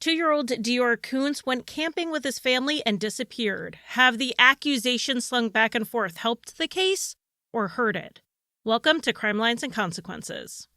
2-year-old DeOrr Kunz went camping with his family and disappeared. Have the accusations slung back and forth helped the case or hurt it? Welcome to Crime Lines and Consequences.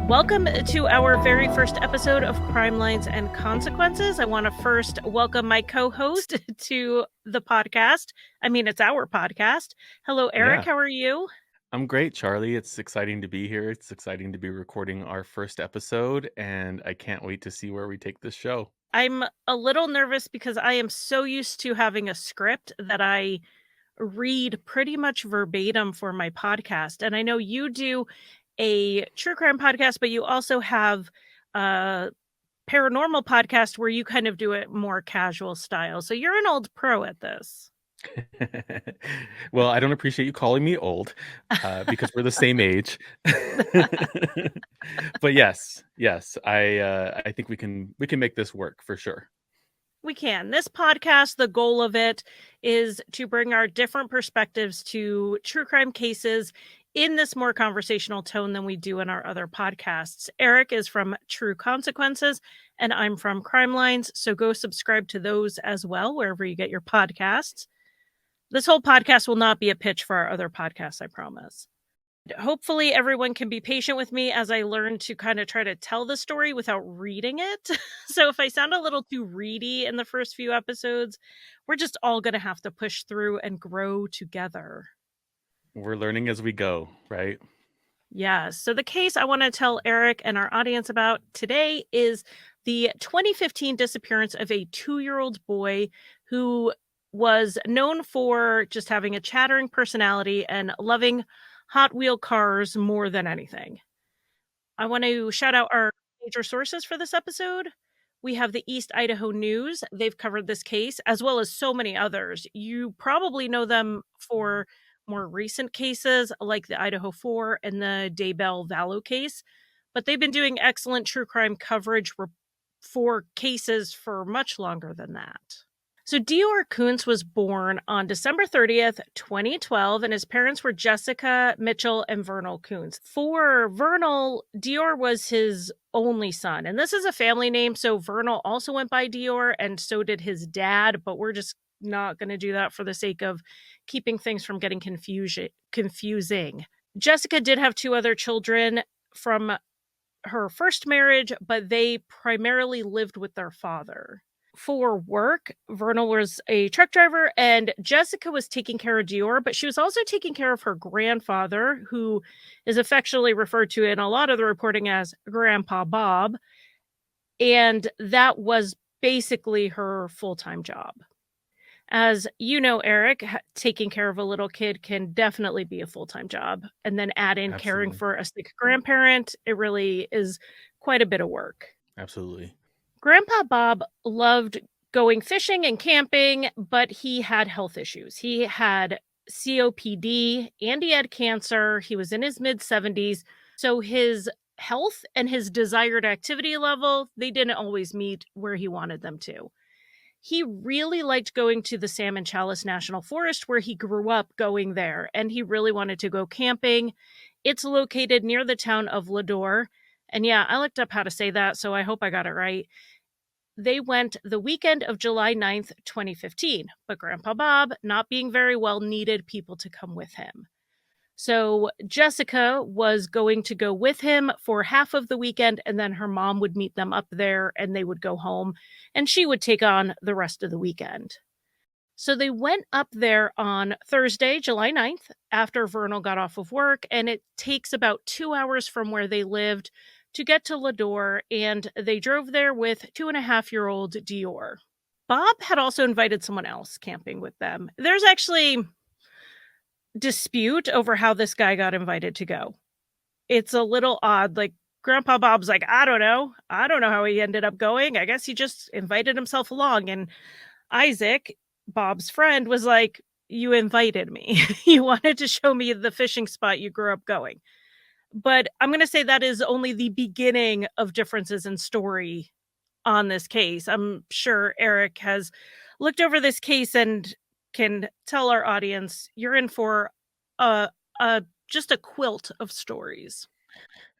Welcome to our very first episode of Crime Lines and Consequences. I want to first welcome my co-host to the podcast. I mean, it's our podcast. Hello, Eric. Yeah. How are you? I'm great, Charlie. It's exciting to be here. It's exciting to be recording our first episode, and I can't wait to see where we take this show. I'm a little nervous because I am so used to having a script that I read pretty much verbatim for my podcast. And I know you do a true crime podcast, but you also have a paranormal podcast where you kind of do it more casual style. So you're an old pro at this. Well, I don't appreciate you calling me old because we're the same age. But yes, I think we can make this work for sure. We can. This podcast, the goal of it is to bring our different perspectives to true crime cases in this more conversational tone than we do in our other podcasts. Eric is from True Consequences, and I'm from Crime Lines, so go subscribe to those as well, wherever you get your podcasts. This whole podcast will not be a pitch for our other podcasts, I promise. Hopefully everyone can be patient with me as I learn to kind of try to tell the story without reading it. So if I sound a little too ready in the first few episodes, we're just all going to have to push through and grow together. We're learning as we go, right? Yeah. So the case I want to tell Eric and our audience about today is the 2015 disappearance of a 2-year-old boy who was known for just having a chattering personality and loving Hot Wheel cars more than anything. I want to shout out our major sources for this episode. We have the East Idaho News. They've covered this case, as well as so many others. You probably know them for more recent cases like the Idaho 4 and the Daybell Vallow case, but they've been doing excellent true crime coverage for cases for much longer than that. So DeOrr Kunz was born on December 30th, 2012, and his parents were Jessica Mitchell and Vernal Kunz. For Vernal, DeOrr was his only son, and this is a family name, so Vernal also went by DeOrr, and so did his dad, but we're just not going to do that for the sake of keeping things from getting confusing. Jessica did have 2 other children from her first marriage, but they primarily lived with their father. For work, Vernal was a truck driver and Jessica was taking care of DeOrr, but she was also taking care of her grandfather, who is affectionately referred to in a lot of the reporting as Grandpa Bob. And that was basically her full-time job. As you know, Eric, taking care of a little kid can definitely be a full-time job. And then add in caring Absolutely. for a sick grandparent, it really is quite a bit of work. Absolutely. Grandpa Bob loved going fishing and camping, but he had health issues. He had COPD and he had cancer. He was in his mid-70s. So his health and his desired activity level, they didn't always meet where he wanted them to. He really liked going to the Salmon Chalice National Forest where he grew up, going there, and he really wanted to go camping. It's located near the town of Lador. And yeah, I looked up how to say that, so I hope I got it right. They went the weekend of July 9th, 2015, but Grandpa Bob, not being very well, needed people to come with him. So Jessica was going to go with him for half of the weekend, and then her mom would meet them up there and they would go home, and she would take on the rest of the weekend. So they went up there on Thursday, July 9th, after Vernal got off of work, and it takes about 2 hours from where they lived to get to Lador, and they drove there with 2.5-year-old DeOrr. Bob had also invited someone else camping with them. There's actually dispute over how this guy got invited to go. It's a little odd. Like, Grandpa Bob's like, I don't know how he ended up going. I guess he just invited himself along. And Isaac, Bob's friend, was like, you invited me. You wanted to show me the fishing spot you grew up going. But I'm going to say that is only the beginning of differences in story on this case. I'm sure Eric has looked over this case and can tell our audience, you're in for a, just a quilt of stories.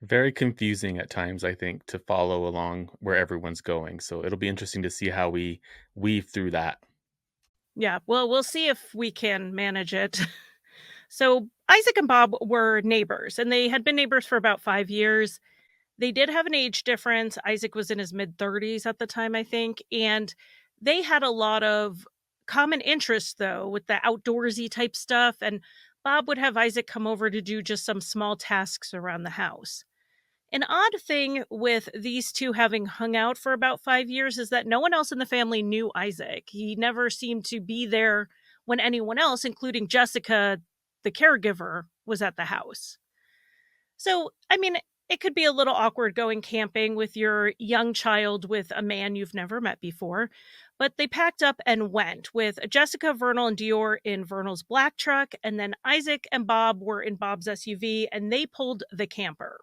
Very confusing at times, I think, to follow along where everyone's going. So it'll be interesting to see how we weave through that. Yeah, well, we'll see if we can manage it. So Isaac and Bob were neighbors, and they had been neighbors for about 5 years. They did have an age difference. Isaac was in his mid 30s at the time, I think. And they had a lot of common interests, though, with the outdoorsy type stuff. And Bob would have Isaac come over to do just some small tasks around the house. An odd thing with these two having hung out for about 5 years is that no one else in the family knew Isaac. He never seemed to be there when anyone else, including Jessica, the caregiver, was at the house. So, I mean, it could be a little awkward going camping with your young child with a man you've never met before, but they packed up and went with Jessica, Vernal, and DeOrr in Vernal's black truck, and then Isaac and Bob were in Bob's SUV, and they pulled the camper.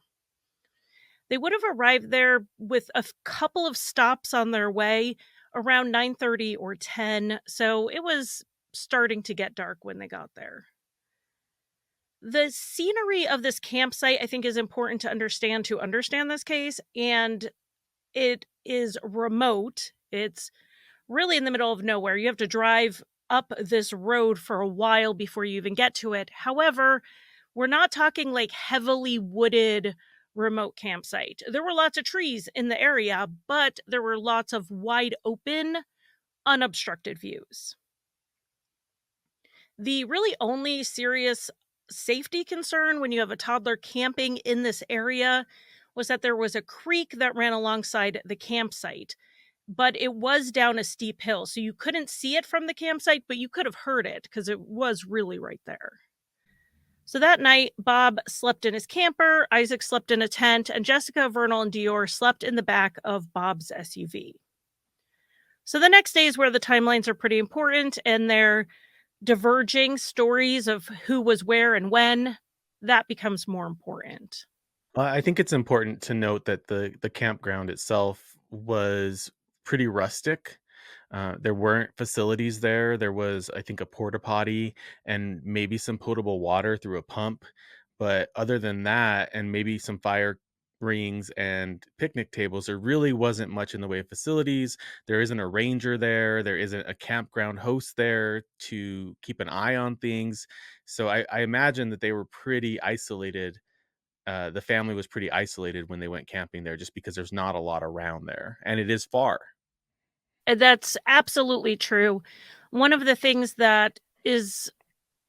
They would have arrived there with a couple of stops on their way around 9:30 or 10, so it was starting to get dark when they got there. The scenery of this campsite, I think, is important to understand this case, and it is remote. It's really in the middle of nowhere. You have to drive up this road for a while before you even get to it. However, we're not talking like heavily wooded remote campsite. There were lots of trees in the area, but there were lots of wide open, unobstructed views. The really only serious safety concern when you have a toddler camping in this area was that there was a creek that ran alongside the campsite, but it was down a steep hill. So you couldn't see it from the campsite, but you could have heard it because it was really right there. So that night, Bob slept in his camper, Isaac slept in a tent, and Jessica, Vernal, and DeOrr slept in the back of Bob's SUV. So the next day is where the timelines are pretty important, and they're diverging stories of who was where and when. That becomes more important. I think it's important to note that the campground itself was pretty rustic. There weren't facilities there. There was, I think, a porta potty and maybe some potable water through a pump. But other than that, and maybe some fire rings and picnic tables, there really wasn't much in the way of facilities. There isn't a ranger there. There isn't a campground host there to keep an eye on things. So I imagine that they were pretty isolated. The family was pretty isolated when they went camping there just because there's not a lot around there and it is far. And that's absolutely true. One of the things that is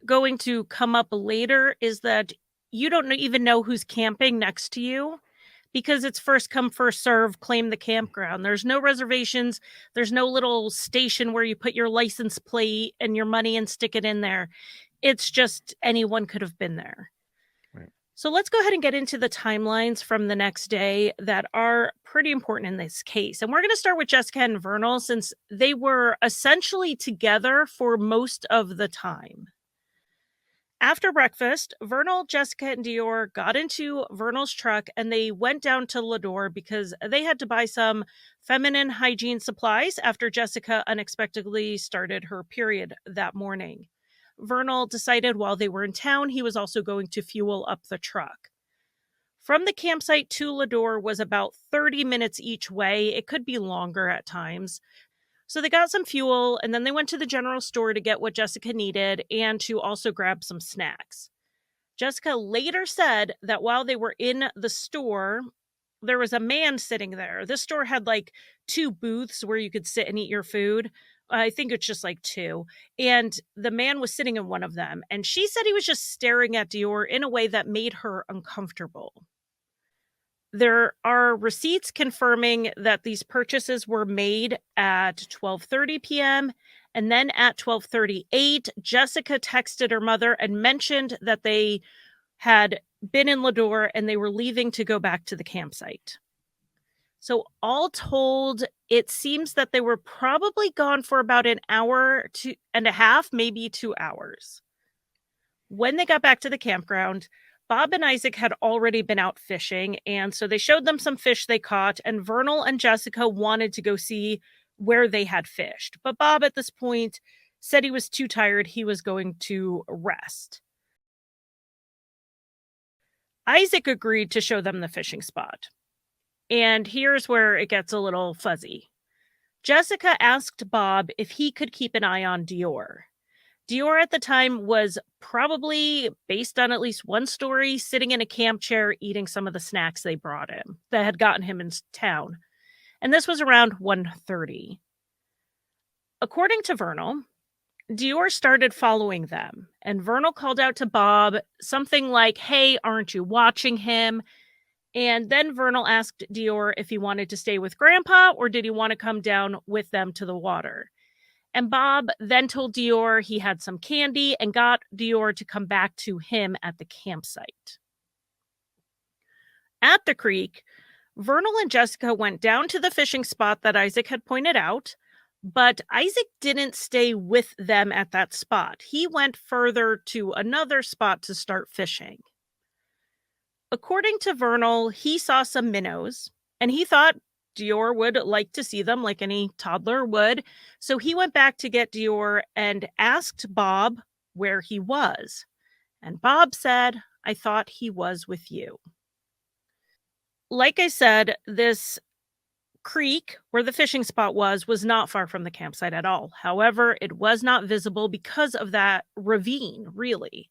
going to come up later is that you don't even know who's camping next to you because it's first come, first serve, claim the campground. There's no reservations. There's no little station where you put your license plate and your money and stick it in there. It's just anyone could have been there. Right. So let's go ahead and get into the timelines from the next day that are pretty important in this case. And we're going to start with Jessica and Vernal since they were essentially together for most of the time. After breakfast, Vernal, Jessica, and DeOrr got into Vernal's truck and they went down to Lador because they had to buy some feminine hygiene supplies after Jessica unexpectedly started her period that morning. Vernal decided while they were in town, he was also going to fuel up the truck. From the campsite to Lador was about 30 minutes each way. It could be longer at times. So they got some fuel and then they went to the general store to get what Jessica needed and to also grab some snacks. Jessica later said that while they were in the store, there was a man sitting there. This store had like 2 booths where you could sit and eat your food. I think it's just like 2. And the man was sitting in one of them. And she said he was just staring at DeOrr in a way that made her uncomfortable. There are receipts confirming that these purchases were made at 12:30 p.m. And then at 12:38, Jessica texted her mother and mentioned that they had been in Lador and they were leaving to go back to the campsite. So all told, it seems that they were probably gone for about an hour and a half, maybe 2 hours. When they got back to the campground, Bob and Isaac had already been out fishing, and so they showed them some fish they caught, and Vernal and Jessica wanted to go see where they had fished. But Bob, at this point, said he was too tired, he was going to rest. Isaac agreed to show them the fishing spot. And here's where it gets a little fuzzy. Jessica asked Bob if he could keep an eye on DeOrr. DeOrr at the time was probably, based on at least one story, sitting in a camp chair eating some of the snacks they brought him that had gotten him in town. And this was around 1:30. According to Vernal, DeOrr started following them, and Vernal called out to Bob something like, "Hey, aren't you watching him?" And then Vernal asked DeOrr if he wanted to stay with Grandpa or did he want to come down with them to the water. And Bob then told DeOrr he had some candy and got DeOrr to come back to him at the campsite. At the creek, Vernal and Jessica went down to the fishing spot that Isaac had pointed out, but Isaac didn't stay with them at that spot. He went further to another spot to start fishing. According to Vernal, he saw some minnows, and he thought DeOrr would like to see them like any toddler would. So he went back to get DeOrr and asked Bob where he was. And Bob said, "I thought he was with you." Like I said, this creek where the fishing spot was not far from the campsite at all. However, it was not visible because of that ravine, really.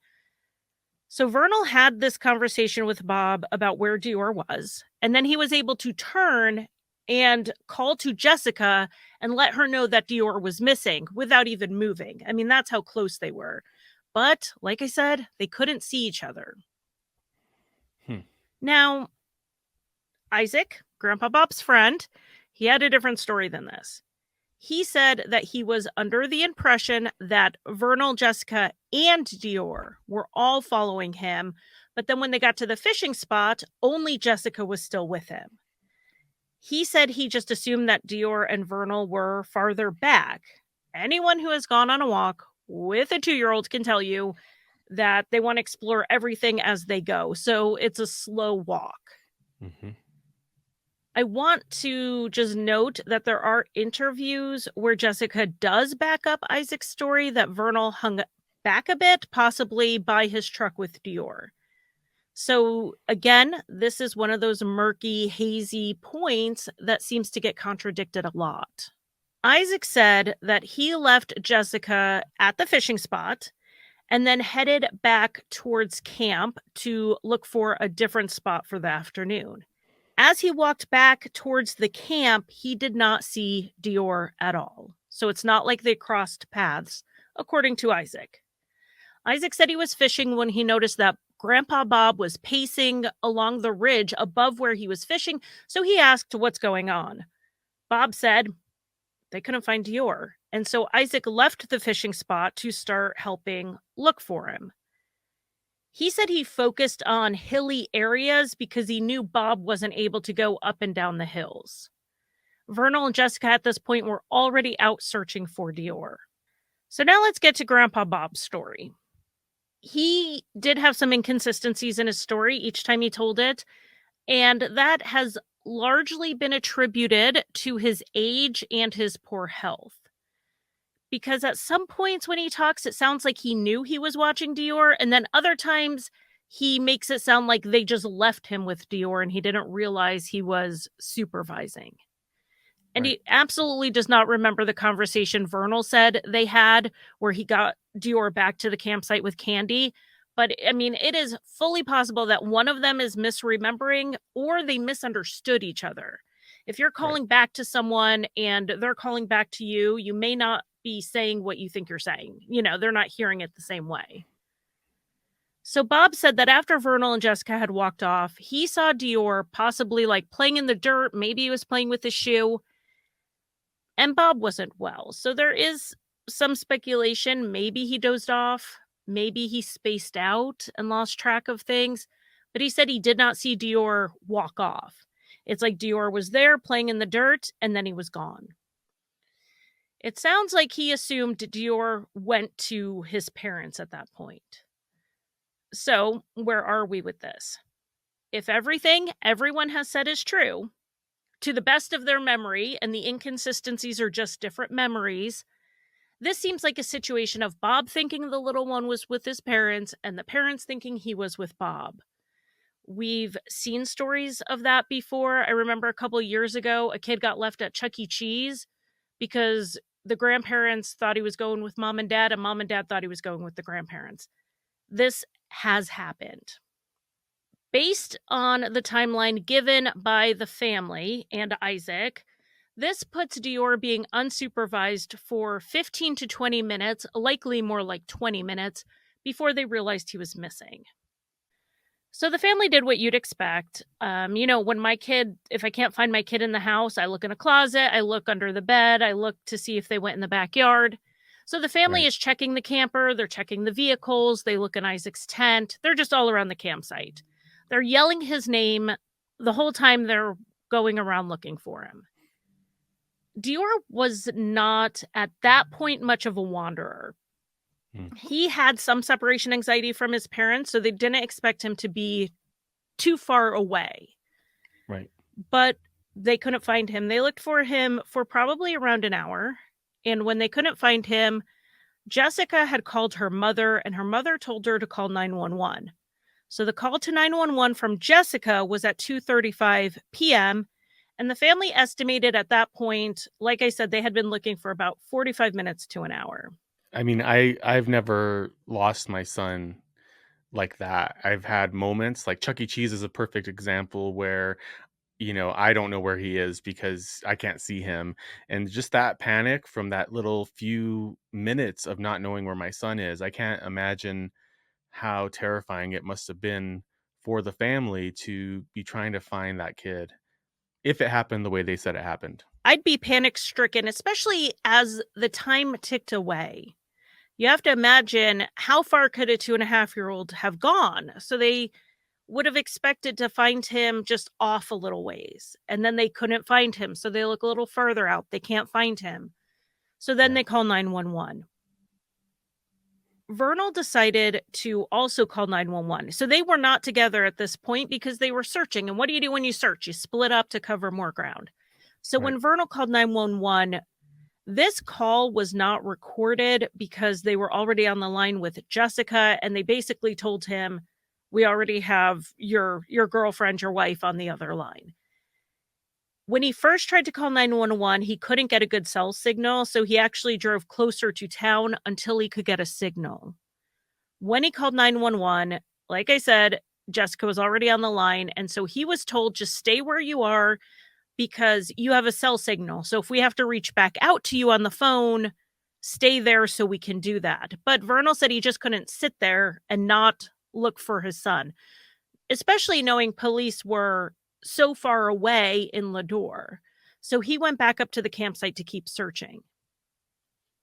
So Vernal had this conversation with Bob about where DeOrr was, and then he was able to turn and call to Jessica and let her know that DeOrr was missing without even moving. I mean, that's how close they were. But like I said, they couldn't see each other. Now, Isaac, Grandpa Bob's friend, he had a different story than this. He said that he was under the impression that Vernal, Jessica, and DeOrr were all following him, but then when they got to the fishing spot, only Jessica was still with him. He said he just assumed that DeOrr and Vernal were farther back. Anyone who has gone on a walk with a 2-year-old can tell you that they want to explore everything as they go, so it's a slow walk. I want to just note that there are interviews where Jessica does back up Isaac's story that Vernal hung back a bit, possibly by his truck with DeOrr. So again, this is one of those murky, hazy points that seems to get contradicted a lot. Isaac said that he left Jessica at the fishing spot and then headed back towards camp to look for a different spot for the afternoon. As he walked back towards the camp, he did not see DeOrr at all. So it's not like they crossed paths, according to Isaac. Isaac said he was fishing when he noticed that Grandpa Bob was pacing along the ridge above where he was fishing, so he asked what's going on. Bob said they couldn't find DeOrr, and so Isaac left the fishing spot to start helping look for him. He said he focused on hilly areas because he knew Bob wasn't able to go up and down the hills. Vernal and Jessica at this point were already out searching for DeOrr. So now let's get to Grandpa Bob's story. He did have some inconsistencies in his story each time he told it, and that has largely been attributed to his age and his poor health. Because at some points when he talks, it sounds like he knew he was watching DeOrr, and then other times he makes it sound like they just left him with DeOrr and he didn't realize he was supervising. And he absolutely does not remember the conversation Vernal said they had where he got DeOrr back to the campsite with candy. But I mean, it is fully possible that one of them is misremembering or they misunderstood each other. If you're calling back to someone and they're calling back to you, you may not be saying what you think you're saying. You know, they're not hearing it the same way. So Bob said that after Vernal and Jessica had walked off, he saw DeOrr possibly like playing in the dirt. Maybe he was playing with his shoe. And Bob wasn't well. So there is some speculation. Maybe he dozed off. Maybe he spaced out and lost track of things. But he said he did not see DeOrr walk off. It's like DeOrr was there playing in the dirt and then he was gone. It sounds like he assumed DeOrr went to his parents at that point. So where are we with this? If everything everyone has said is true, to the best of their memory, and the inconsistencies are just different memories, This seems like a situation of Bob thinking the little one was with his parents and the parents thinking he was with Bob. We've seen stories of that before. I remember a couple years ago, a kid got left at Chuck E. Cheese because the grandparents thought he was going with mom and dad thought he was going with the grandparents. This has happened. Based on the timeline given by the family and Isaac, this puts DeOrr being unsupervised for 15 to 20 minutes, likely more like 20 minutes, before they realized he was missing. So the family did what you'd expect. When if I can't find my kid in the house, I look in a closet, I look under the bed, I look to see if they went in the backyard. So the family Right. is checking the camper, they're checking the vehicles, they look in Isaac's tent, they're just all around the campsite. They're yelling his name the whole time they're going around looking for him. DeOrr was not at that point much of a wanderer. He had some separation anxiety from his parents, so they didn't expect him to be too far away. Right. But they couldn't find him. They looked for him for probably around an hour. And when they couldn't find him, Jessica had called her mother, and her mother told her to call 911. So the call to 911 from Jessica was at 2:35 p.m., and the family estimated at that point, like I said, they had been looking for about 45 minutes to an hour. I mean, I've never lost my son like that. I've had moments like Chuck E. Cheese is a perfect example where, I don't know where he is because I can't see him. And just that panic from that little few minutes of not knowing where my son is, I can't imagine how terrifying it must have been for the family to be trying to find that kid if it happened the way they said it happened. I'd be panic stricken, especially as the time ticked away. You have to imagine how far could a 2.5-year-old have gone? So they would have expected to find him just off a little ways. And then they couldn't find him. So they look a little further out. They can't find him. So then Yeah. they call 911. Vernal decided to also call 911. So they were not together at this point because they were searching. And what do you do when you search? You split up to cover more ground. So Right. when Vernal called 911, this call was not recorded because they were already on the line with Jessica, and they basically told him, we already have your girlfriend, your wife on the other line. When he first tried to call 911, he couldn't get a good cell signal, so he actually drove closer to town until he could get a signal. When he called 911, like I said, Jessica was already on the line, and so he was told, just stay where you are because you have a cell signal. So if we have to reach back out to you on the phone, stay there so we can do that. But Vernal said he just couldn't sit there and not look for his son, especially knowing police were so far away in Lador. So he went back up to the campsite to keep searching.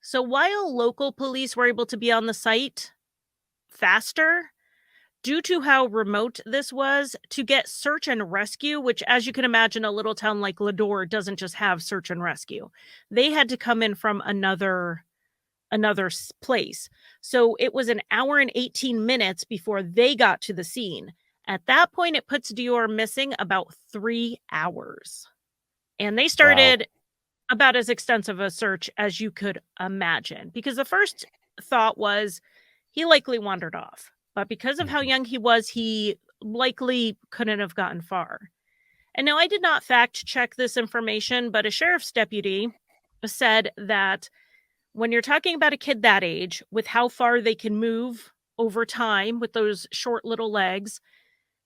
So while local police were able to be on the site faster, due to how remote this was, to get search and rescue, which, as you can imagine, a little town like Lador doesn't just have search and rescue. They had to come in from another place. So it was an hour and 18 minutes before they got to the scene. At that point, it puts DeOrr missing about 3 hours. And they started about as extensive a search as you could imagine, because the first thought was he likely wandered off. But because of how young he was, he likely couldn't have gotten far. And now I did not fact check this information, but a sheriff's deputy said that when you're talking about a kid that age, with how far they can move over time with those short little legs,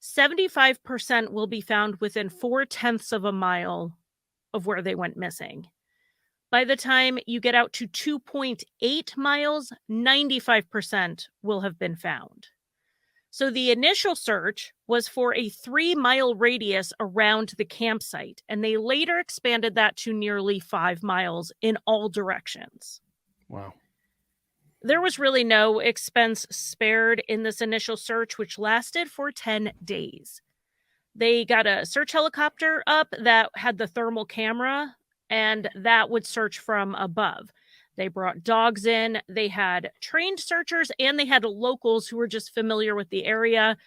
75% will be found within 4/10 of a mile of where they went missing. By the time you get out to 2.8 miles, 95% will have been found. So the initial search was for a 3-mile radius around the campsite, and they later expanded that to nearly 5 miles in all directions. Wow. There was really no expense spared in this initial search, which lasted for 10 days. They got a search helicopter up that had the thermal camera, and that would search from above. They brought dogs in, they had trained searchers, and they had locals who were just familiar with the area.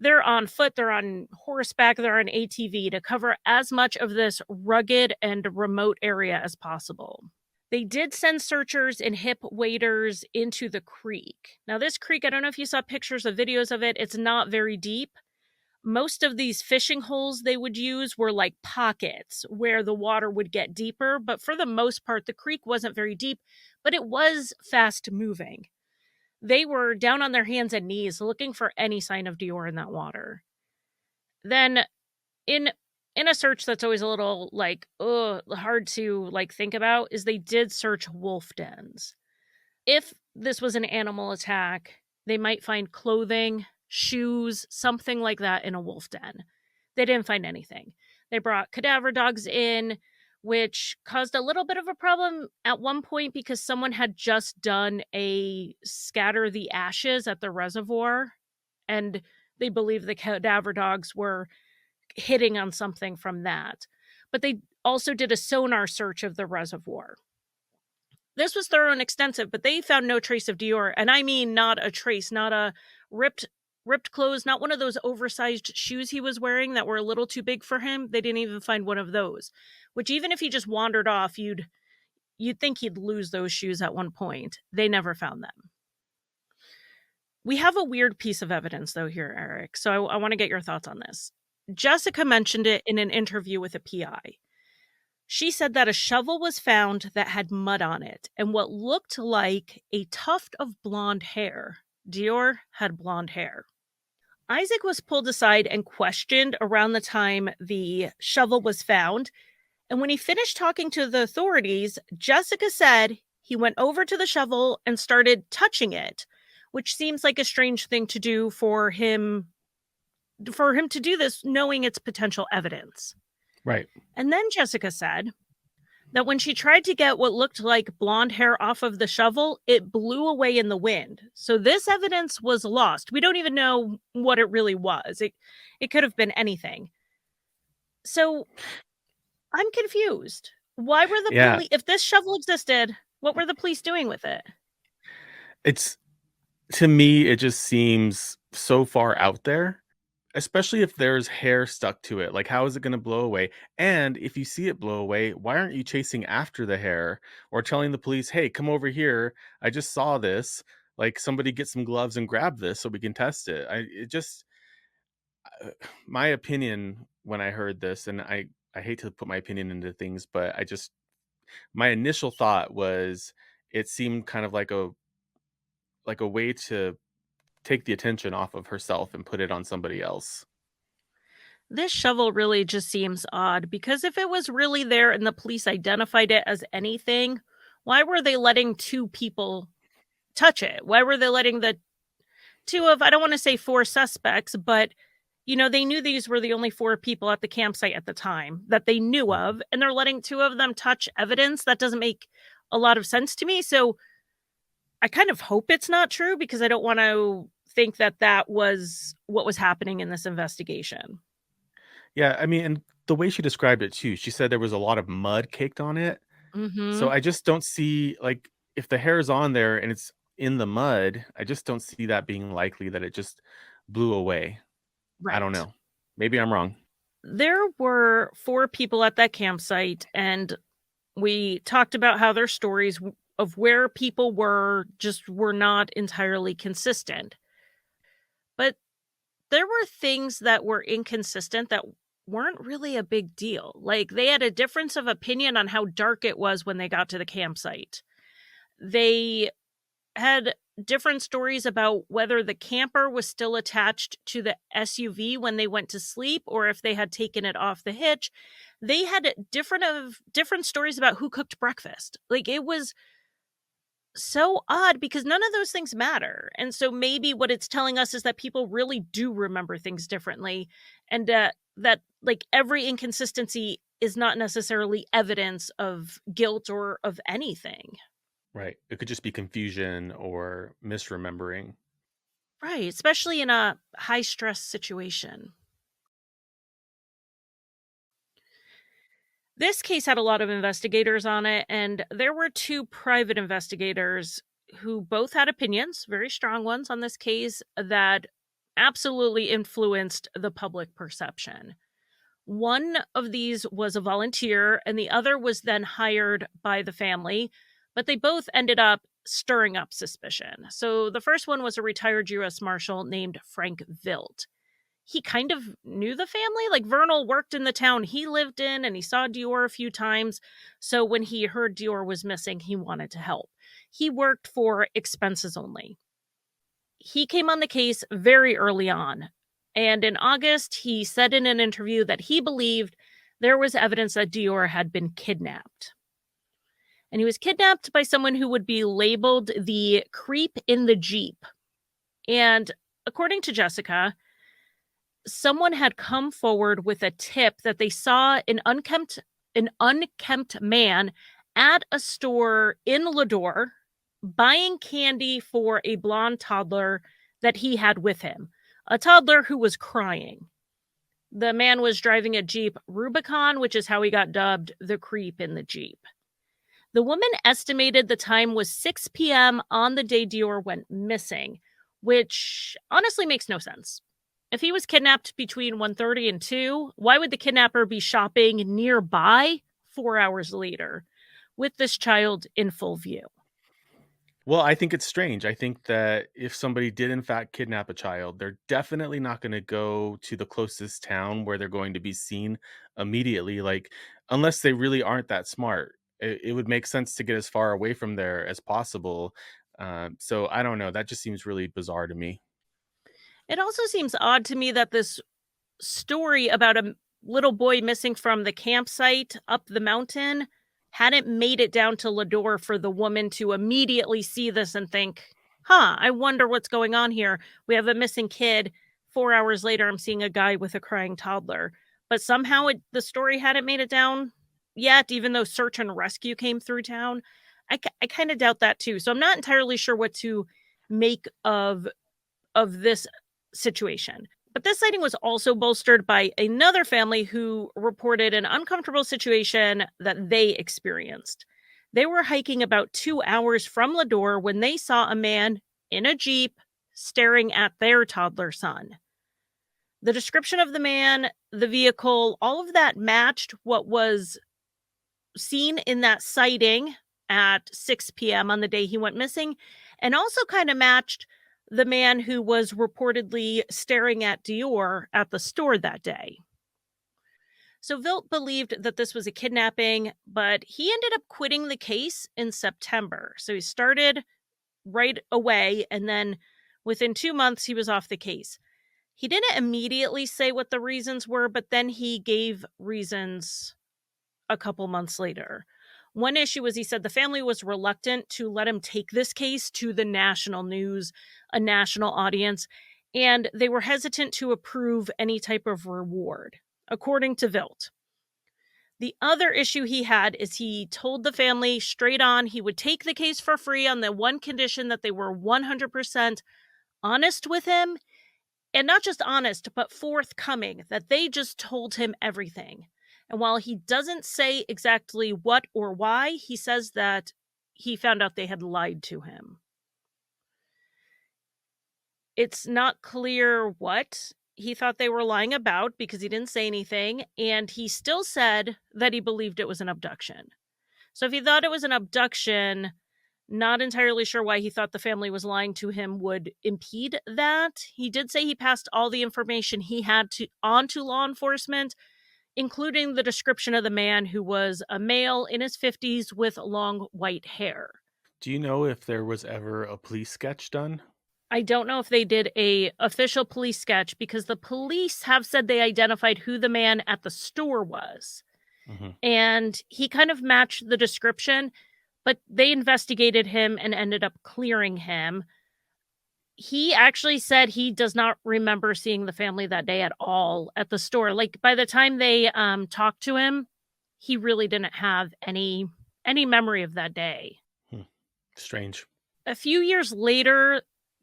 They're on foot, they're on horseback, they're on ATV to cover as much of this rugged and remote area as possible. They did send searchers and hip waders into the creek. Now, this creek, I don't know if you saw pictures or videos of it, it's not very deep. Most of these fishing holes they would use were like pockets where the water would get deeper, but for the most part, the creek wasn't very deep, but it was fast moving. They were down on their hands and knees looking for any sign of DeOrr in that water. Then in in a search that's always a little like hard to like think about is they did search wolf dens. If this was an animal attack, they might find clothing, shoes, something like that in a wolf den. They didn't find anything. They brought cadaver dogs in, which caused a little bit of a problem at one point because someone had just done a scatter the ashes at the reservoir, and they believe the cadaver dogs were hitting on something from that. But they also did a sonar search of the reservoir. This was thorough and extensive, but they found no trace of DeOrr, and I mean not a trace, not a ripped clothes, not one of those oversized shoes he was wearing that were a little too big for him. They didn't even find one of those, which even if he just wandered off, you'd think he'd lose those shoes at one point. They never found them. We have a weird piece of evidence though here, Eric. So I want to get your thoughts on this. Jessica mentioned it in an interview with a PI. She said that a shovel was found that had mud on it and what looked like a tuft of blonde hair. DeOrr had blonde hair. Isaac was pulled aside and questioned around the time the shovel was found. And when he finished talking to the authorities, Jessica said he went over to the shovel and started touching it, which seems like a strange thing to do for him to do this knowing its potential evidence. Right. And then Jessica said that when she tried to get what looked like blonde hair off of the shovel, it blew away in the wind. So this evidence was lost. We don't even know what it really was. It could have been anything. So I'm confused. Why were the Yeah. police, if this shovel existed, what were the police doing with it? It's to me, it just seems so far out there, especially if there's hair stuck to it. Like, how is it going to blow away? And if you see it blow away, why aren't you chasing after the hair or telling the police, hey, come over here? I just saw this. Like, somebody get some gloves and grab this so we can test it. My opinion when I heard this, and I hate to put my opinion into things, but my initial thought was it seemed kind of like a way to take the attention off of herself and put it on somebody else. This shovel really just seems odd because if it was really there and the police identified it as anything, why were they letting two people touch it? Why were they letting the two of, I don't want to say four suspects, but they knew these were the only four people at the campsite at the time that they knew of, and they're letting two of them touch evidence that doesn't make a lot of sense to me. So I kind of hope it's not true because I don't want to think that that was what was happening in this investigation. Yeah, I mean, and the way she described it too, she said there was a lot of mud caked on it. So Mhm. I just don't see, like, if the hair is on there and it's in the mud, I just don't see that being likely that it just blew away. I don't Right. know. Maybe I'm wrong. There were four people at that campsite, and we talked about how their stories of where people were just were not entirely consistent. But there were things that were inconsistent that weren't really a big deal. Like they had a difference of opinion on how dark it was when they got to the campsite. They had different stories about whether the camper was still attached to the SUV when they went to sleep or if they had taken it off the hitch. They had different stories about who cooked breakfast. Like it was so odd because none of those things matter. And so maybe what it's telling us is that people really do remember things differently, and that like every inconsistency is not necessarily evidence of guilt or of anything. Right. It could just be confusion or misremembering. Right, especially in a high stress situation. This case had a lot of investigators on it, and there were two private investigators who both had opinions, very strong ones on this case, that absolutely influenced the public perception. One of these was a volunteer, and the other was then hired by the family, but they both ended up stirring up suspicion. So the first one was a retired U.S. Marshal named Frank Vilt. He kind of knew the family. Like, Vernal worked in the town he lived in, and he saw DeOrr a few times. So when he heard DeOrr was missing, he wanted to help. He worked for expenses only. He came on the case very early on. And in August, he said in an interview that he believed there was evidence that DeOrr had been kidnapped. And he was kidnapped by someone who would be labeled the creep in the Jeep. And according to Jessica, someone had come forward with a tip that they saw an unkempt man at a store in Lador buying candy for a blonde toddler that he had with him, a toddler who was crying. The man was driving a Jeep Rubicon, which is how he got dubbed the creep in the Jeep. The woman estimated the time was 6 p.m. on the day DeOrr went missing, which honestly makes no sense. If he was kidnapped between 1:30 and 2, why would the kidnapper be shopping nearby 4 hours later with this child in full view? Well, I think it's strange. I think that if somebody did in fact kidnap a child, they're definitely not going to go to the closest town where they're going to be seen immediately. Like, unless they really aren't that smart, it would make sense to get as far away from there as possible. So I don't know. That just seems really bizarre to me. It also seems odd to me that this story about a little boy missing from the campsite up the mountain hadn't made it down to Lador for the woman to immediately see this and think, I wonder what's going on here. We have a missing kid. 4 hours later, I'm seeing a guy with a crying toddler. But somehow the story hadn't made it down yet, even though search and rescue came through town. I kind of doubt that too. So I'm not entirely sure what to make of this situation. But this sighting was also bolstered by another family who reported an uncomfortable situation that they experienced. They were hiking about 2 hours from Lador when they saw a man in a Jeep staring at their toddler son. The description of the man, the vehicle, all of that matched what was seen in that sighting at 6 p.m. on the day he went missing, and also kind of matched the man who was reportedly staring at DeOrr at the store that day. So Vilt believed that this was a kidnapping, but he ended up quitting the case in September. So he started right away, and then within 2 months, he was off the case. He didn't immediately say what the reasons were, but then he gave reasons a couple months later. One issue was he said the family was reluctant to let him take this case to the national news, a national audience, and they were hesitant to approve any type of reward, according to Vilt. The other issue he had is he told the family straight on he would take the case for free on the one condition that they were 100% honest with him, and not just honest, but forthcoming, that they just told him everything. And while he doesn't say exactly what or why, he says that he found out they had lied to him. It's not clear what he thought they were lying about because he didn't say anything, and he still said that he believed it was an abduction. So if he thought it was an abduction, not entirely sure why he thought the family was lying to him would impede that. He did say he passed all the information he had on to law enforcement, including the description of the man who was a male in his 50s with long white hair. Do you know if there was ever a police sketch done? I don't know if they did a official police sketch because the police have said they identified who the man at the store was. Hmm. And he kind of matched the description, but they investigated him and ended up clearing him. He actually said he does not remember seeing the family that day at all at the store. Like, by the time they talked to him, he really didn't have any memory of that day. Strange. A few years later,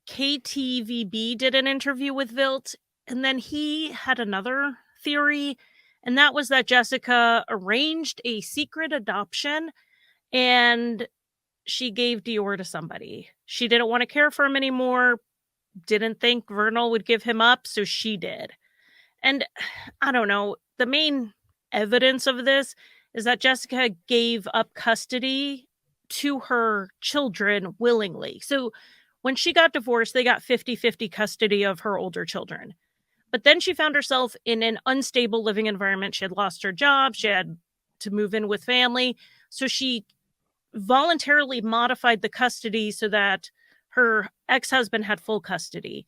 KTVB did an interview with Vilt, and then he had another theory, and that was that Jessica arranged a secret adoption and she gave DeOrr to somebody. She didn't want to care for him anymore, didn't think Vernal would give him up, so she did. And I don't know, the main evidence of this is that Jessica gave up custody to her children willingly. So when she got divorced, they got 50-50 custody of her older children. But then she found herself in an unstable living environment. She had lost her job. She had to move in with family. So she voluntarily modified the custody so that her ex-husband had full custody.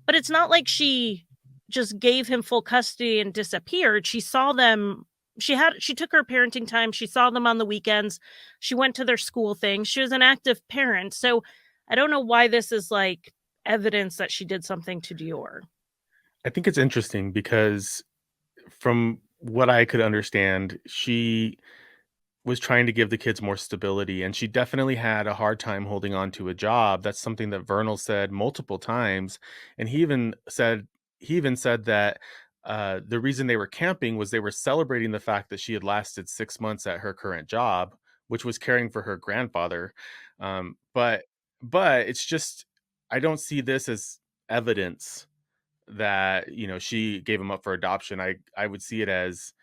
But it's not like she just gave him full custody and disappeared. She saw them. She took her parenting time. She saw them on the weekends. She went to their school things. She was an active parent. So I don't know why this is like evidence that she did something to DeOrr. I think it's interesting because from what I could understand, she was trying to give the kids more stability, and she definitely had a hard time holding on to a job. That's something that Vernal said multiple times, and he even said that the reason they were camping was they were celebrating the fact that she had lasted 6 months at her current job, which was caring for her grandfather. But it's just, I don't see this as evidence that she gave him up for adoption. I would see it as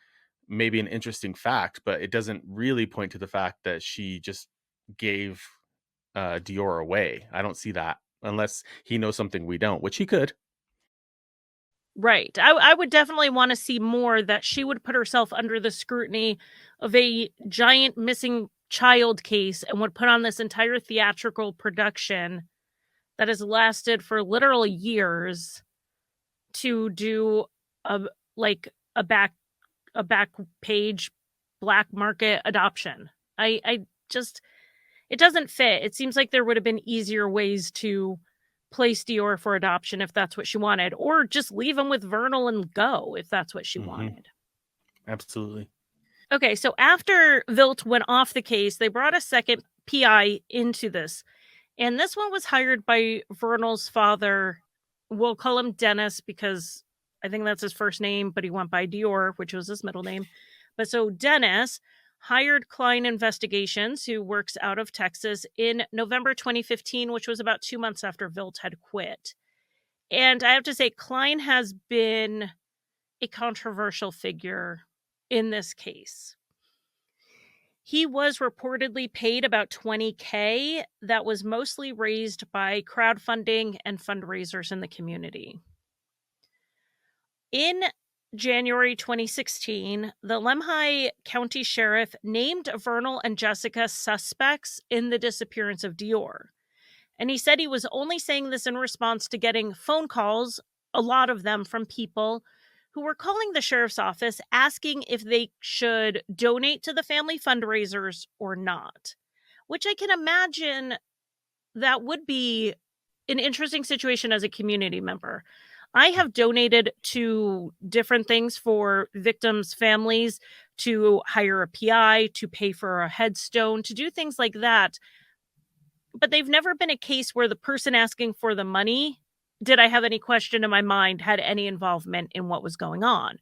maybe an interesting fact, but it doesn't really point to the fact that she just gave DeOrr away. I don't see that unless he knows something we don't, which he could. Right. I would definitely want to see more that she would put herself under the scrutiny of a giant missing child case and would put on this entire theatrical production that has lasted for literal years to do a like a back page black market adoption. I just it doesn't fit. It seems like there would have been easier ways to place DeOrr for adoption if that's what she wanted, or just leave him with Vernal and go if that's what she Hmm. wanted. Absolutely. Okay, so after Vilt went off the case, they brought a second PI into this. And this one was hired by Vernal's father. We'll call him Dennis because I think that's his first name, but he went by DeOrr, which was his middle name. But so Dennis hired Klein Investigations, who works out of Texas, in November 2015, which was about 2 months after Vilt had quit. And I have to say, Klein has been a controversial figure in this case. He was reportedly paid about $20K that was mostly raised by crowdfunding and fundraisers in the community. In January 2016, the Lemhi County Sheriff named Vernal and Jessica suspects in the disappearance of DeOrr. And he said he was only saying this in response to getting phone calls, a lot of them from people who were calling the sheriff's office asking if they should donate to the family fundraisers or not, which I can imagine that would be an interesting situation as a community member. I have donated to different things for victims' families, to hire a PI, to pay for a headstone, to do things like that. But they've never been a case where the person asking for the money, did I have any question in my mind, had any involvement in what was going on.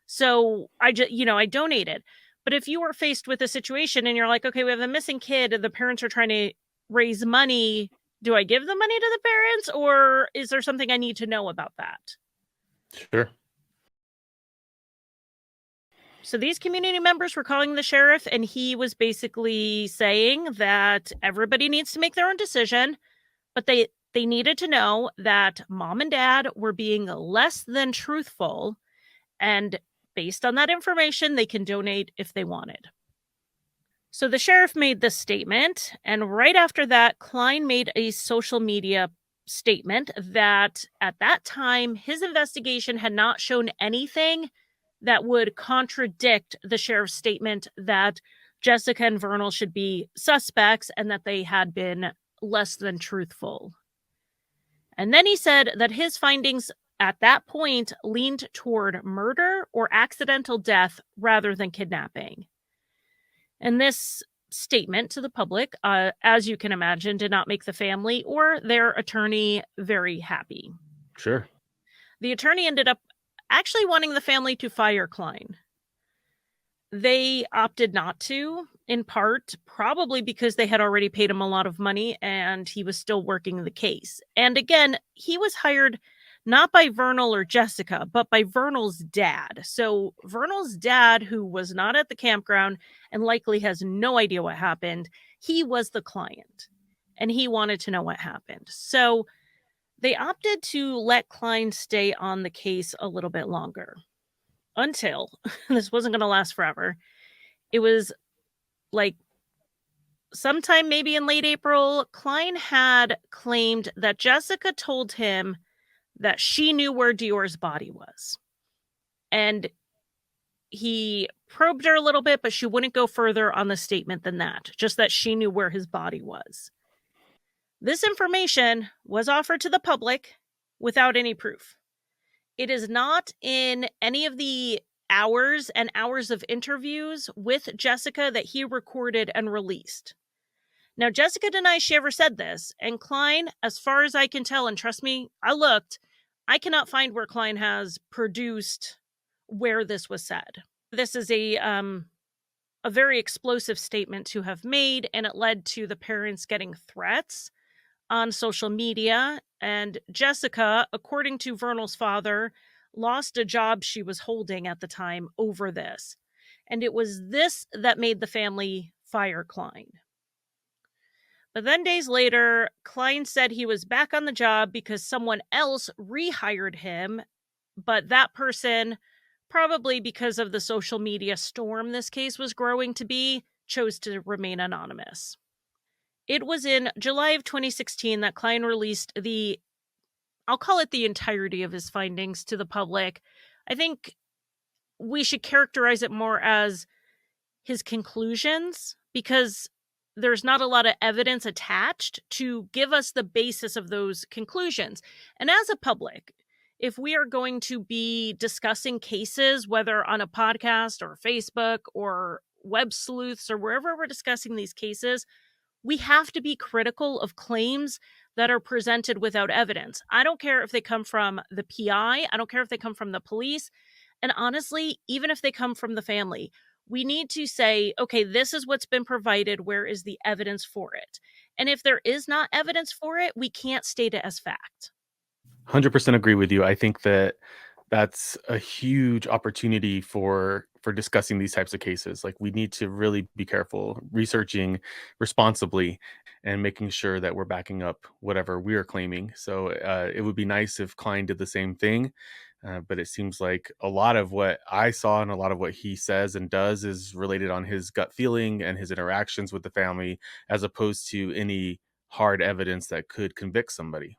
So I donated. But if you were faced with a situation and you're like, okay, we have a missing kid and the parents are trying to raise money, do I give the money to the parents, or is there something I need to know about that? Sure. So these community members were calling the sheriff, and he was basically saying that everybody needs to make their own decision, but they needed to know that mom and dad were being less than truthful, and based on that information, they can donate if they wanted. So the sheriff made this statement, and right after that, Klein made a social media statement that at that time, his investigation had not shown anything that would contradict the sheriff's statement that Jessica and Vernal should be suspects and that they had been less than truthful. And then he said that his findings at that point leaned toward murder or accidental death rather than kidnapping. And this statement to the public, as you can imagine, did not make the family or their attorney very happy. Sure. The attorney ended up actually wanting the family to fire Klein. They opted not to, in part, probably because they had already paid him a lot of money and he was still working the case. And again, he was hired not by Vernal or Jessica, but by Vernal's dad. So Vernal's dad, who was not at the campground and likely has no idea what happened, he was the client and he wanted to know what happened. So they opted to let Klein stay on the case a little bit longer until this wasn't going to last forever. It was like sometime maybe in late April, Klein had claimed that Jessica told him that she knew where DeOrr's body was. And he probed her a little bit, but she wouldn't go further on the statement than that, just that she knew where his body was. This information was offered to the public without any proof. It is not in any of the hours and hours of interviews with Jessica that he recorded and released. Now, Jessica denies she ever said this, and Klein, as far as I can tell, and trust me, I looked, I cannot find where Klein has produced where this was said. This is a very explosive statement to have made, and it led to the parents getting threats on social media. And Jessica, according to Vernal's father, lost a job she was holding at the time over this. And it was this that made the family fire Klein. But then days later, Klein said he was back on the job because someone else rehired him, but that person, probably because of the social media storm this case was growing to be, chose to remain anonymous. It was in July of 2016 that Klein released I'll call it the entirety of his findings to the public. I think we should characterize it more as his conclusions, because there's not a lot of evidence attached to give us the basis of those conclusions. And as a public, if we are going to be discussing cases, whether on a podcast or Facebook or Web Sleuths or wherever we're discussing these cases, we have to be critical of claims that are presented without evidence. I don't care if they come from the PI, I don't care if they come from the police, and honestly, even if they come from the family. We need to say, okay, this is what's been provided. Where is the evidence for it? And if there is not evidence for it, we can't state it as fact. 100% agree with you. I think that that's a huge opportunity for discussing these types of cases. Like, we need to really be careful researching responsibly and making sure that we're backing up whatever we are claiming. So it would be nice if Klein did the same thing. But it seems like a lot of what I saw and a lot of what he says and does is related on his gut feeling and his interactions with the family, as opposed to any hard evidence that could convict somebody.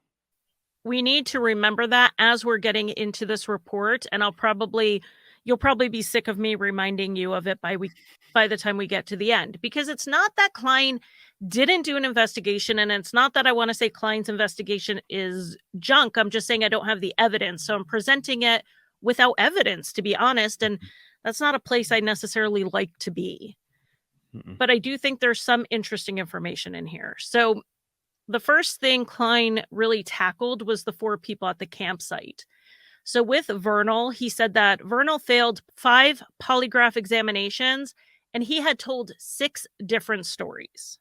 We need to remember that as we're getting into this report, and you'll probably be sick of me reminding you of it by the time we get to the end, because it's not that Klein didn't do an investigation, and it's not that I want to say Klein's investigation is junk. I'm just saying I don't have the evidence, so I'm presenting it without evidence, to be honest, and that's not a place I necessarily like to be. Mm-mm. But I do think there's some interesting information in here. So the first thing Klein really tackled was the 4 people at the campsite. So with Vernal, he said that Vernal failed 5 polygraph examinations, and he had told 6 different stories.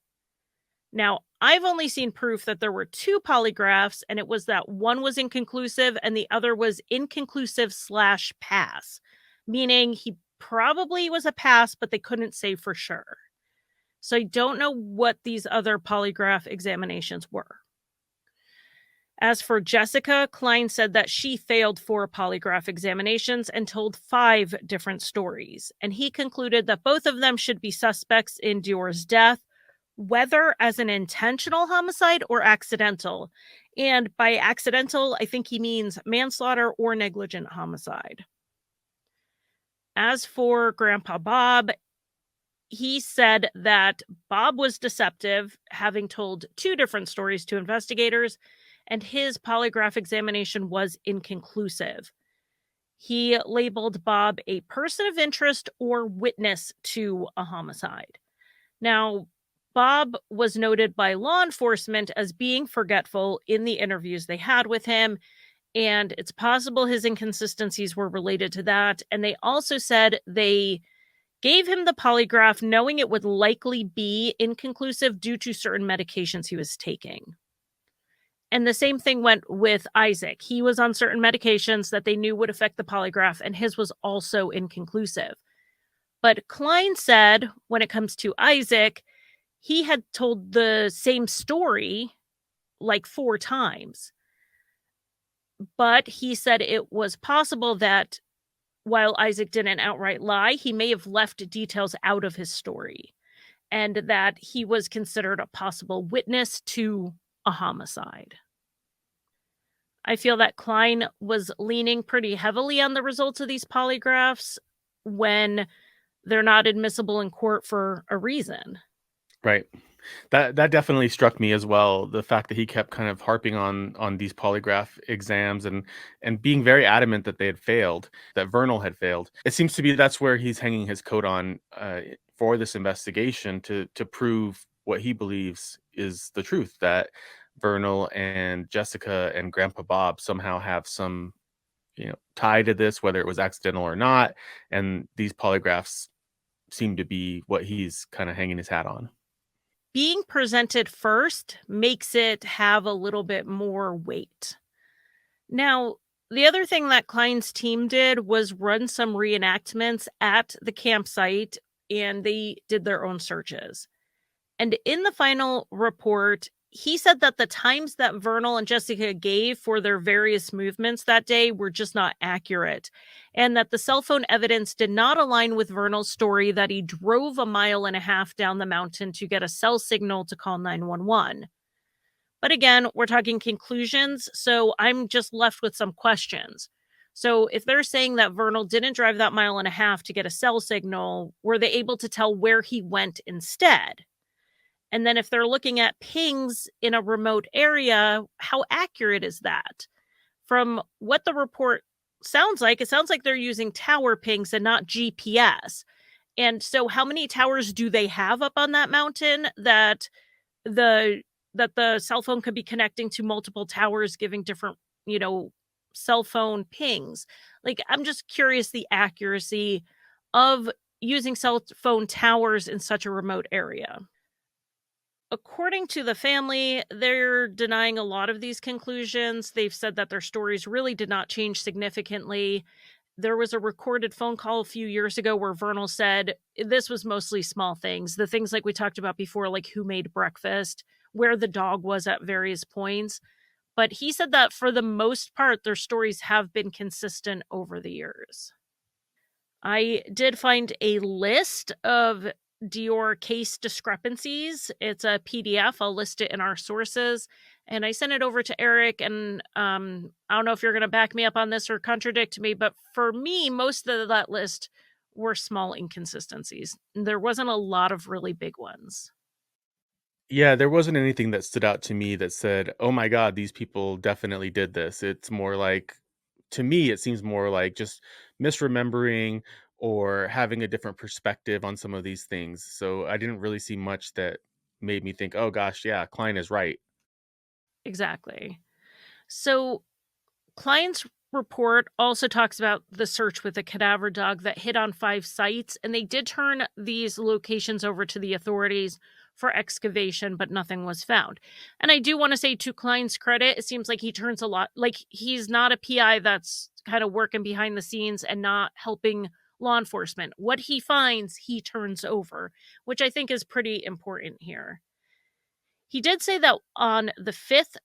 Now, I've only seen proof that there were 2 polygraphs, and it was that one was inconclusive and the other was inconclusive/pass, meaning he probably was a pass, but they couldn't say for sure. So I don't know what these other polygraph examinations were. As for Jessica, Klein said that she failed 4 polygraph examinations and told 5 different stories. And he concluded that both of them should be suspects in DeOrr's death, whether as an intentional homicide or accidental. And by accidental, I think he means manslaughter or negligent homicide. As for Grandpa Bob, he said that Bob was deceptive, having told 2 different stories to investigators, and his polygraph examination was inconclusive. He labeled Bob a person of interest or witness to a homicide. Now, Bob was noted by law enforcement as being forgetful in the interviews they had with him, and it's possible his inconsistencies were related to that. And they also said they gave him the polygraph knowing it would likely be inconclusive due to certain medications he was taking. And the same thing went with Isaac. He was on certain medications that they knew would affect the polygraph, and his was also inconclusive. But Klein said when it comes to Isaac, he had told the same story like 4 times. But he said it was possible that while Isaac didn't outright lie, he may have left details out of his story, and that he was considered a possible witness to a homicide. I feel that Klein was leaning pretty heavily on the results of these polygraphs when they're not admissible in court for a reason. Right. That definitely struck me as well, the fact that he kept kind of harping on these polygraph exams and being very adamant that they had failed, that Vernal had failed. It seems to be that's where he's hanging his coat on, for this investigation to prove what he believes is the truth, that Vernal and Jessica and Grandpa Bob somehow have some, tie to this, whether it was accidental or not, and these polygraphs seem to be what he's kinda hanging his hat on. Being presented first makes it have a little bit more weight. Now, the other thing that Klein's team did was run some reenactments at the campsite, and they did their own searches. And in the final report, he said that the times that Vernal and Jessica gave for their various movements that day were just not accurate, and that the cell phone evidence did not align with Vernal's story that he drove 1.5 miles down the mountain to get a cell signal to call 911. But again, we're talking conclusions, so I'm just left with some questions. So if they're saying that Vernal didn't drive that 1.5 miles to get a cell signal, were they able to tell where he went instead? And then if they're looking at pings in a remote area, how accurate is that? From what the report sounds like, it sounds like they're using tower pings and not GPS. And so how many towers do they have up on that mountain the that the cell phone could be connecting to multiple towers giving different, you know, cell phone pings? Like, I'm just curious the accuracy of using cell phone towers in such a remote area. According to the family, they're denying a lot of these conclusions. They've said that their stories really did not change significantly. There was a recorded phone call a few years ago where Vernal said this was mostly small things. The things like we talked about before, like who made breakfast, where the dog was at various points. But he said that for the most part, their stories have been consistent over the years. I did find a list of DeOrr case discrepancies. It's a PDF. I'll list it in our sources. And I sent it over to Eric. And I don't know if you're going to back me up on this or contradict me, but for me, most of that list were small inconsistencies. There wasn't a lot of really big ones. Yeah, there wasn't anything that stood out to me that said, "Oh my god, these people definitely did this." It's more like, to me, it seems more like just misremembering or having a different perspective on some of these things. So I didn't really see much that made me think, "Oh gosh, yeah, Klein is right." Exactly. So Klein's report also talks about the search with a cadaver dog that hit on 5 sites, and they did turn these locations over to the authorities for excavation, but nothing was found. And I do want to say, to Klein's credit, it seems like he turns a lot, like he's not a PI that's kind of working behind the scenes and not helping law enforcement. What he finds, he turns over, which I think is pretty important here. He did say that on the fifth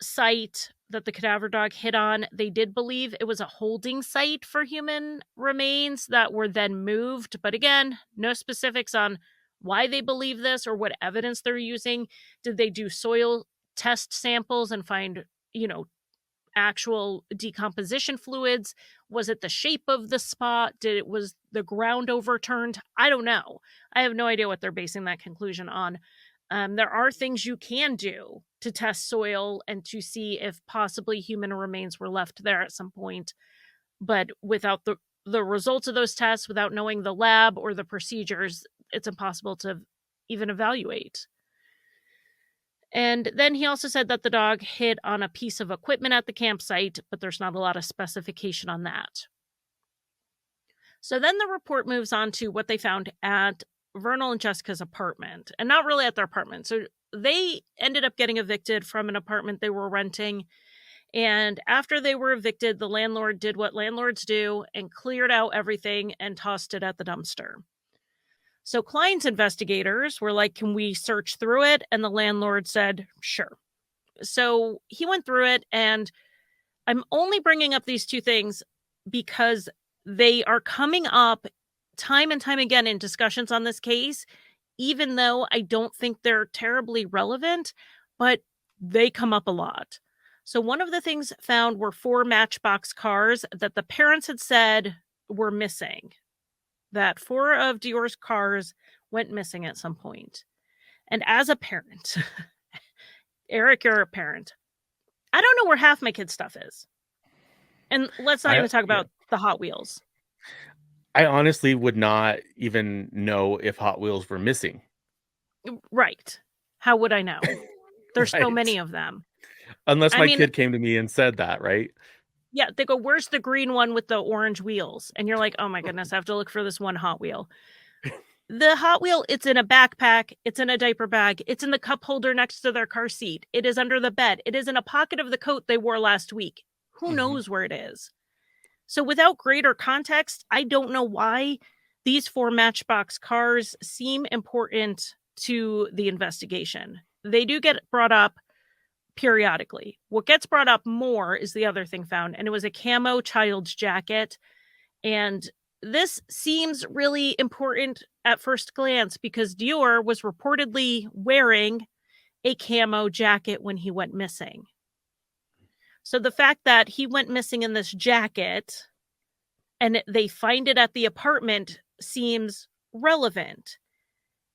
site that the cadaver dog hit on, they did believe it was a holding site for human remains that were then moved. But again, no specifics on why they believe this or what evidence they're using. Did they do soil test samples and find, you know, actual decomposition fluids? Was it the shape of the spot? Was the ground overturned? I don't know. I have no idea what they're basing that conclusion on. There are things you can do to test soil and to see if possibly human remains were left there at some point. But without the results of those tests, without knowing the lab or the procedures, it's impossible to even evaluate. And then he also said that the dog hit on a piece of equipment at the campsite, but there's not a lot of specification on that. So then the report moves on to what they found at Vernal and Jessica's apartment, and not really at their apartment. So they ended up getting evicted from an apartment they were renting. And after they were evicted, the landlord did what landlords do and cleared out everything and tossed it at the dumpster. So Klein's investigators were like, can we search through it? And the landlord said, sure. So he went through it, and I'm only bringing up these two things because they are coming up time and time again in discussions on this case, even though I don't think they're terribly relevant, but they come up a lot. So one of the things found were 4 Matchbox cars that the parents had said were missing. That 4 of DeOrr's cars went missing at some point. And as a parent, Eric, you're a parent. I don't know where half my kids' stuff is. And let's not even talk about the Hot Wheels. I honestly would not even know if Hot Wheels were missing. Right. How would I know? There's so Right. many of them. Unless my kid came to me and said that, right? Yeah, they go, where's the green one with the orange wheels? And you're like, oh my goodness, I have to look for this one Hot Wheel. The Hot Wheel, it's in a backpack, it's in a diaper bag, it's in the cup holder next to their car seat, it is under the bed, it is in a pocket of the coat they wore last week. Who knows where it is? So without greater context, I don't know why these 4 Matchbox cars seem important to the investigation. They do get brought up periodically. What gets brought up more is the other thing found, and it was a camo child's jacket. And this seems really important at first glance because DeOrr was reportedly wearing a camo jacket when he went missing. So the fact that he went missing in this jacket and they find it at the apartment seems relevant.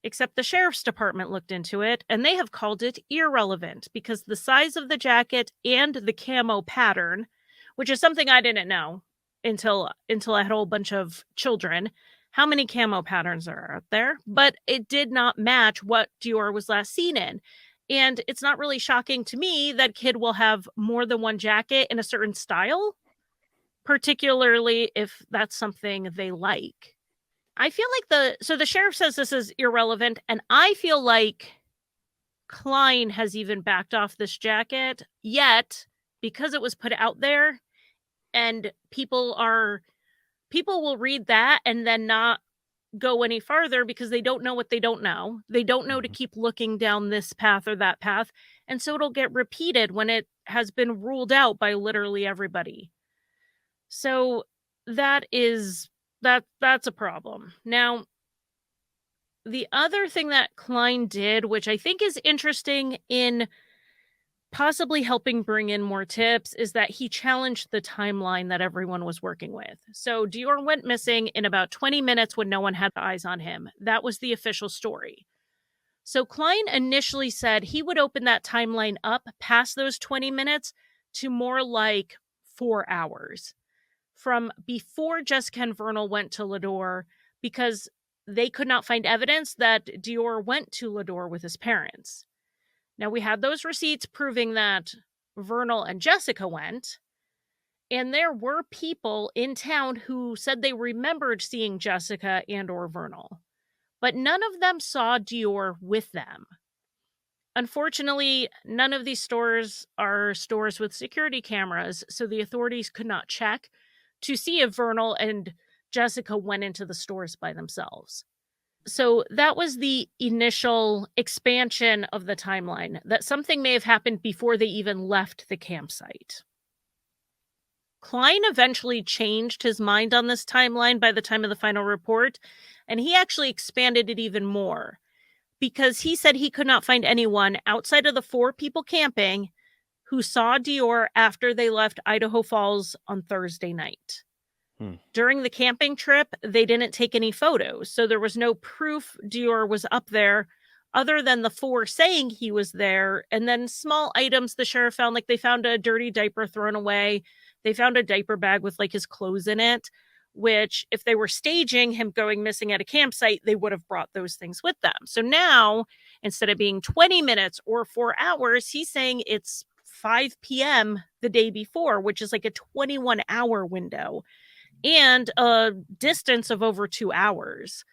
Except the sheriff's department looked into it, and they have called it irrelevant because the size of the jacket and the camo pattern, which is something I didn't know until I had a whole bunch of children, how many camo patterns are out there, but it did not match what DeOrr was last seen in. And it's not really shocking to me that kid will have more than one jacket in a certain style, particularly if that's something they like. I feel like the sheriff says this is irrelevant, and I feel like Klein has even backed off this jacket, yet because it was put out there and people will read that and then not go any farther because they don't know what they don't know. They don't know to keep looking down this path or that path, and so it'll get repeated when it has been ruled out by literally everybody. So that's a problem. Now, the other thing that Klein did, which I think is interesting in possibly helping bring in more tips, is that he challenged the timeline that everyone was working with. So DeOrr went missing in about 20 minutes when no one had eyes on him. That was the official story. So Klein initially said he would open that timeline up past those 20 minutes to more like 4 hours. From before Jessica and Vernal went to Lador, because they could not find evidence that DeOrr went to Lador with his parents. Now, we had those receipts proving that Vernal and Jessica went, and there were people in town who said they remembered seeing Jessica and or Vernal, but none of them saw DeOrr with them. Unfortunately, none of these stores are stores with security cameras, so the authorities could not check to see if Vernal and Jessica went into the stores by themselves. So that was the initial expansion of the timeline, that something may have happened before they even left the campsite. Klein eventually changed his mind on this timeline by the time of the final report, and he actually expanded it even more, because he said he could not find anyone outside of the 4 people camping who saw DeOrr after they left Idaho Falls on Thursday night. During the camping trip, they didn't take any photos, so there was no proof DeOrr was up there other than the 4 saying he was there, and then small items the sheriff found, like they found a dirty diaper thrown away. They found a diaper bag with like his clothes in it, which if they were staging him going missing at a campsite, they would have brought those things with them. So now, instead of being 20 minutes or 4 hours, he's saying it's 5 p.m. the day before, which is like a 21-hour window and a distance of over 2 hours.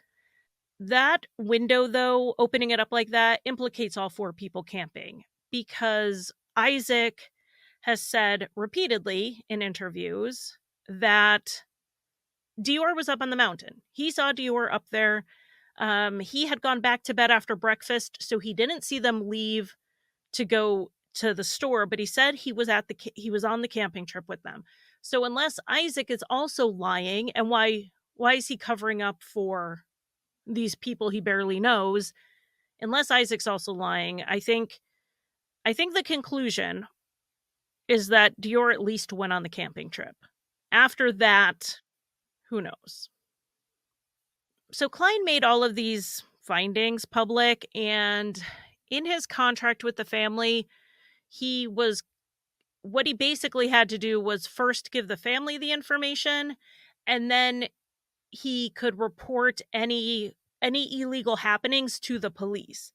That window, though, opening it up like that implicates all 4 people camping, because Isaac has said repeatedly in interviews that DeOrr was up on the mountain. He saw DeOrr up there. He had gone back to bed after breakfast, so he didn't see them leave to go to the store, but he said he was on the camping trip with them. So unless Isaac is also lying, and why is he covering up for these people he barely knows? Unless Isaac's also lying, I think the conclusion is that DeOrr at least went on the camping trip. After that, who knows? So Klein made all of these findings public, and in his contract with the family, he was what he basically had to do was first give the family the information, and then he could report any illegal happenings to the police.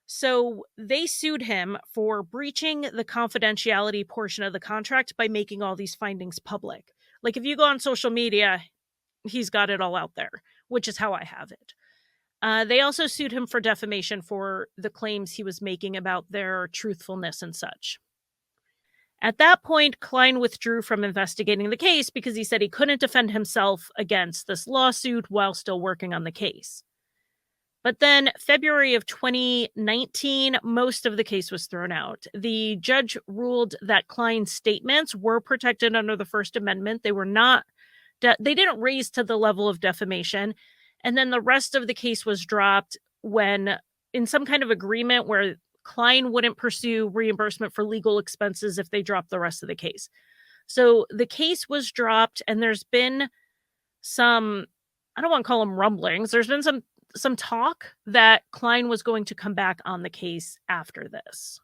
So they sued him for breaching the confidentiality portion of the contract by making all these findings public. Like, if you go on social media, he's got it all out there, which is how I have it. They also sued him for defamation for the claims he was making about their truthfulness and such. At that point, Klein withdrew from investigating the case because he said he couldn't defend himself against this lawsuit while still working on the case. But then, February of 2019, most of the case was thrown out. The judge ruled that Klein's statements were protected under the First Amendment. They were not, they didn't raise to the level of defamation. And then the rest of the case was dropped when, in some kind of agreement where Klein wouldn't pursue reimbursement for legal expenses if they dropped the rest of the case. So the case was dropped, and there's been some, I don't want to call them rumblings, there's been some talk that Klein was going to come back on the case after this.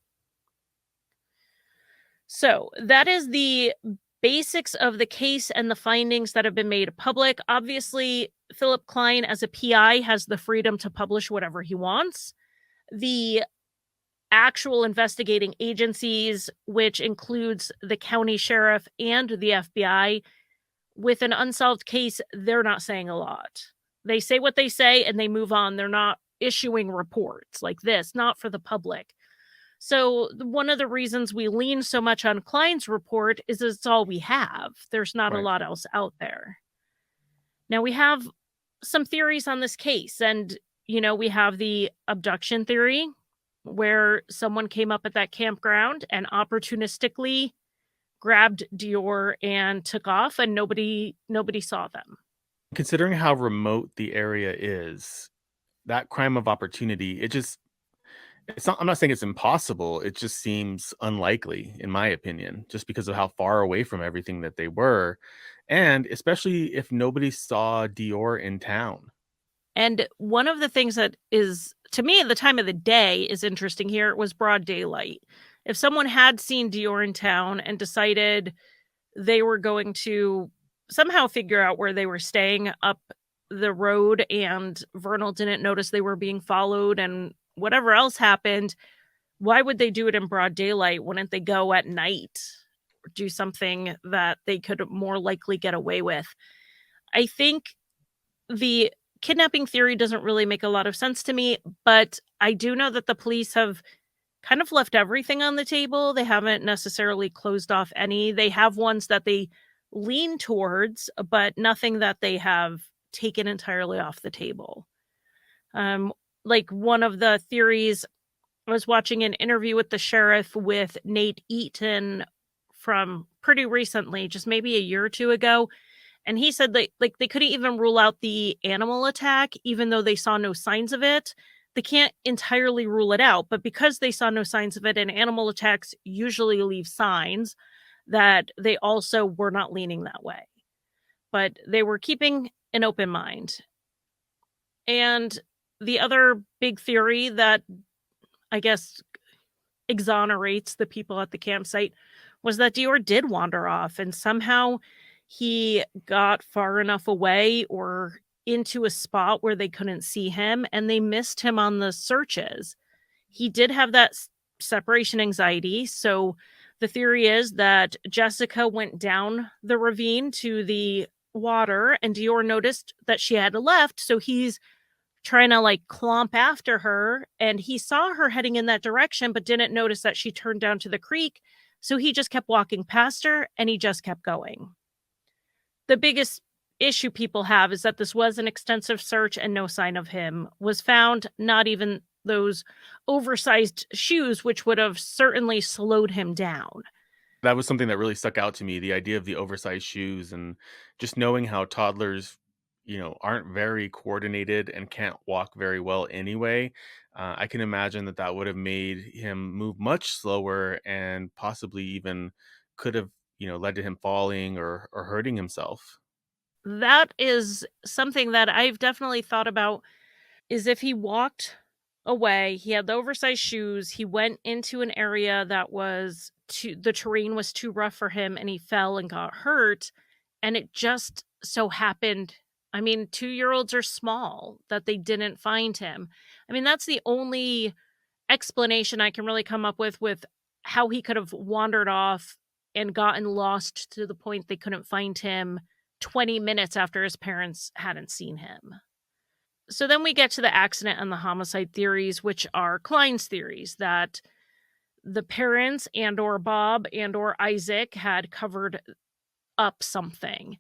So that is the basics of the case and the findings that have been made public. Obviously, Philip Klein, as a PI, has the freedom to publish whatever he wants. The actual investigating agencies, which includes the county sheriff and the FBI, with an unsolved case, they're not saying a lot. They say what they say and they move on. They're not issuing reports like this, not for the public. So one of the reasons we lean so much on Klein's report is it's all we have. There's not a lot else out there. Now, we have some theories on this case, and, we have the abduction theory, where someone came up at that campground and opportunistically grabbed DeOrr and took off, and nobody saw them. Considering how remote the area is, that crime of opportunity, I'm not saying it's impossible. It just seems unlikely, in my opinion, just because of how far away from everything that they were. And especially if nobody saw DeOrr in town. And one of the things that is, to me, at the time of the day is interesting here was broad daylight. If someone had seen DeOrr in town and decided they were going to somehow figure out where they were staying up the road, and Vernal didn't notice they were being followed, and whatever else happened, why would they do it in broad daylight? Wouldn't they go at night or do something that they could more likely get away with? I think the kidnapping theory doesn't really make a lot of sense to me, but I do know that the police have kind of left everything on the table. They haven't necessarily closed off any. They have ones that they lean towards, but nothing that they have taken entirely off the table. Like, one of the theories, I was watching an interview with the sheriff with Nate Eaton from pretty recently, just maybe a year or two ago. And he said that, like, they couldn't even rule out the animal attack, even though they saw no signs of it. They can't entirely rule it out, but because they saw no signs of it, and animal attacks usually leave signs, that they also were not leaning that way. But they were keeping an open mind. And the other big theory that, I guess, exonerates the people at the campsite was that DeOrr did wander off, and somehow he got far enough away or into a spot where they couldn't see him, and they missed him on the searches. He did have that separation anxiety, so the theory is that Jessica went down the ravine to the water, and DeOrr noticed that she had left, so he's trying to like clomp after her, and he saw her heading in that direction but didn't notice that she turned down to the creek, so he just kept walking past her and he just kept going. The biggest issue people have is that this was an extensive search and no sign of him was found, not even those oversized shoes, which would have certainly slowed him down. That was something that really stuck out to me, the idea of the oversized shoes and just knowing how toddlers, aren't very coordinated and can't walk very well anyway. I can imagine that that would have made him move much slower and possibly even could have, led to him falling or hurting himself. That is something that I've definitely thought about, is if he walked away, he had the oversized shoes, he went into an area that was too the terrain was too rough for him and he fell and got hurt, and it just so happened, I mean, 2-year-olds are small, that they didn't find him. I mean, that's the only explanation I can really come up with how he could have wandered off and gotten lost to the point they couldn't find him 20 minutes after his parents hadn't seen him. So then we get to the accident and the homicide theories, which are Klein's theories that the parents and or Bob and or Isaac had covered up something.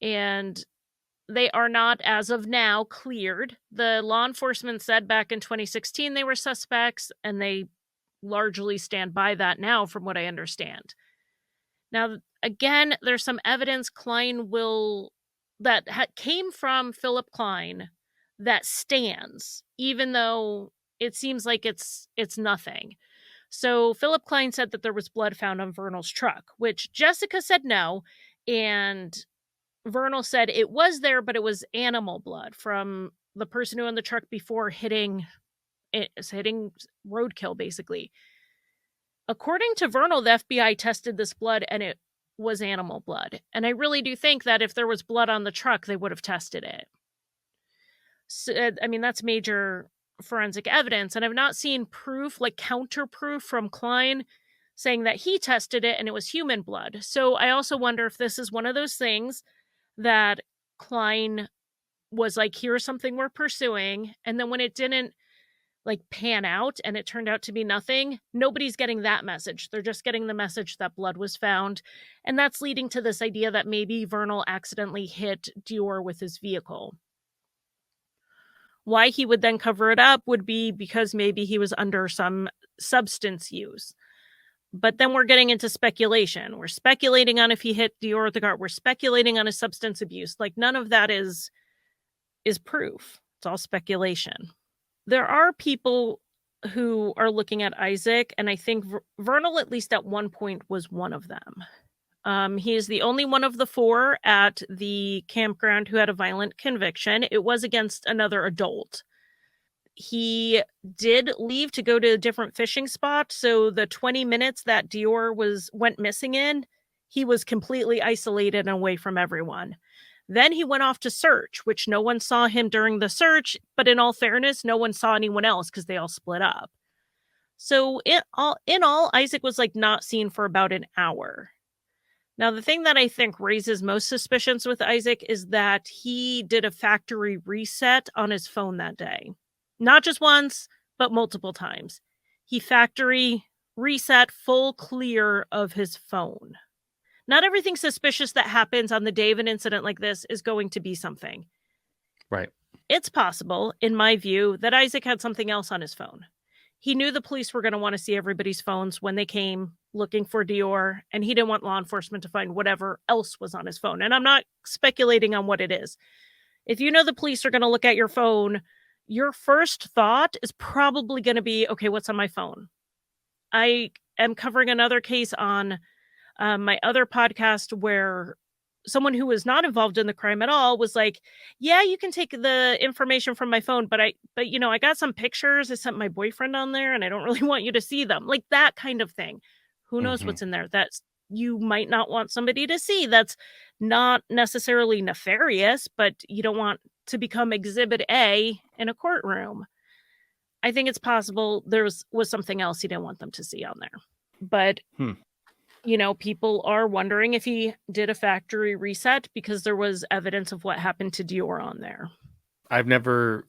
And they are not, as of now, cleared. The law enforcement said back in 2016 they were suspects, and they largely stand by that now, from what I understand. Now, again, there's some evidence Klein will that came from Philip Klein that stands, even though it seems like it's nothing. So Philip Klein said that there was blood found on Vernal's truck, which Jessica said no, and Vernal said it was there, but it was animal blood from the person who owned the truck before hitting roadkill, basically. According to Vernal, the FBI tested this blood and it was animal blood. And I really do think that if there was blood on the truck, they would have tested it. So, I mean, that's major forensic evidence. And I've not seen proof, like counter proof from Klein saying that he tested it and it was human blood. So I also wonder if this is one of those things that Klein was like, here's something we're pursuing. And then when it didn't like pan out and it turned out to be nothing, nobody's getting that message. They're just getting the message that blood was found. And that's leading to this idea that maybe Vernal accidentally hit DeOrr with his vehicle. Why he would then cover it up would be because maybe he was under some substance use. But then we're getting into speculation. We're speculating on if he hit DeOrr with the car. We're speculating on his substance abuse. Like, none of that is proof. It's all speculation. There are people who are looking at Isaac, and I think Vernal, at least at one point, was one of them. He is the only one of the 4 at the campground who had a violent conviction. It was against another adult. He did leave to go to a different fishing spot, so the 20 minutes that DeOrr went missing in, he was completely isolated and away from everyone. Then he went off to search, which no one saw him during the search, but in all fairness, no one saw anyone else because they all split up. So in all, Isaac was like not seen for about an hour. Now, the thing that I think raises most suspicions with Isaac is that he did a factory reset on his phone that day. Not just once, but multiple times. He factory reset full clear of his phone. Not everything suspicious that happens on the day of an incident like this is going to be something. Right. It's possible, in my view, that Isaac had something else on his phone. He knew the police were going to want to see everybody's phones when they came looking for DeOrr, and he didn't want law enforcement to find whatever else was on his phone. And I'm not speculating on what it is. If you know the police are going to look at your phone, your first thought is probably going to be, okay, what's on my phone? I am covering another case on my other podcast where someone who was not involved in the crime at all was like, yeah, you can take the information from my phone, but I got some pictures. I sent my boyfriend on there and I don't really want you to see them. Like that kind of thing. Who knows what's in there that you might not want somebody to see. That's not necessarily nefarious, but you don't want to become Exhibit A in a courtroom. I think it's possible there was something else he didn't want them to see on there. But people are wondering if he did a factory reset because there was evidence of what happened to DeOrr on there. I've never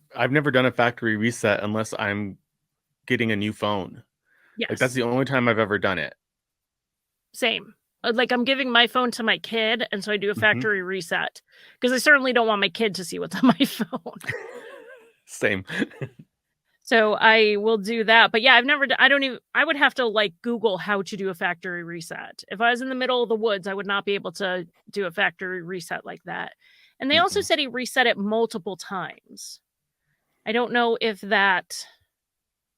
done a factory reset unless I'm getting a new phone. Like, that's Yes, the only time I've ever done it. same. Like, I'm giving my phone to my kid, and so I do a Mhm. factory reset because I certainly don't want my kid to see what's on my phone. Same. So I will do that. But yeah, I've never d I don't even I would have to, like, Google how to do a factory reset. If I was in the middle of the woods, I would not be able to do a factory reset like that. And they also Mm-mm. said he reset it multiple times. I don't know if that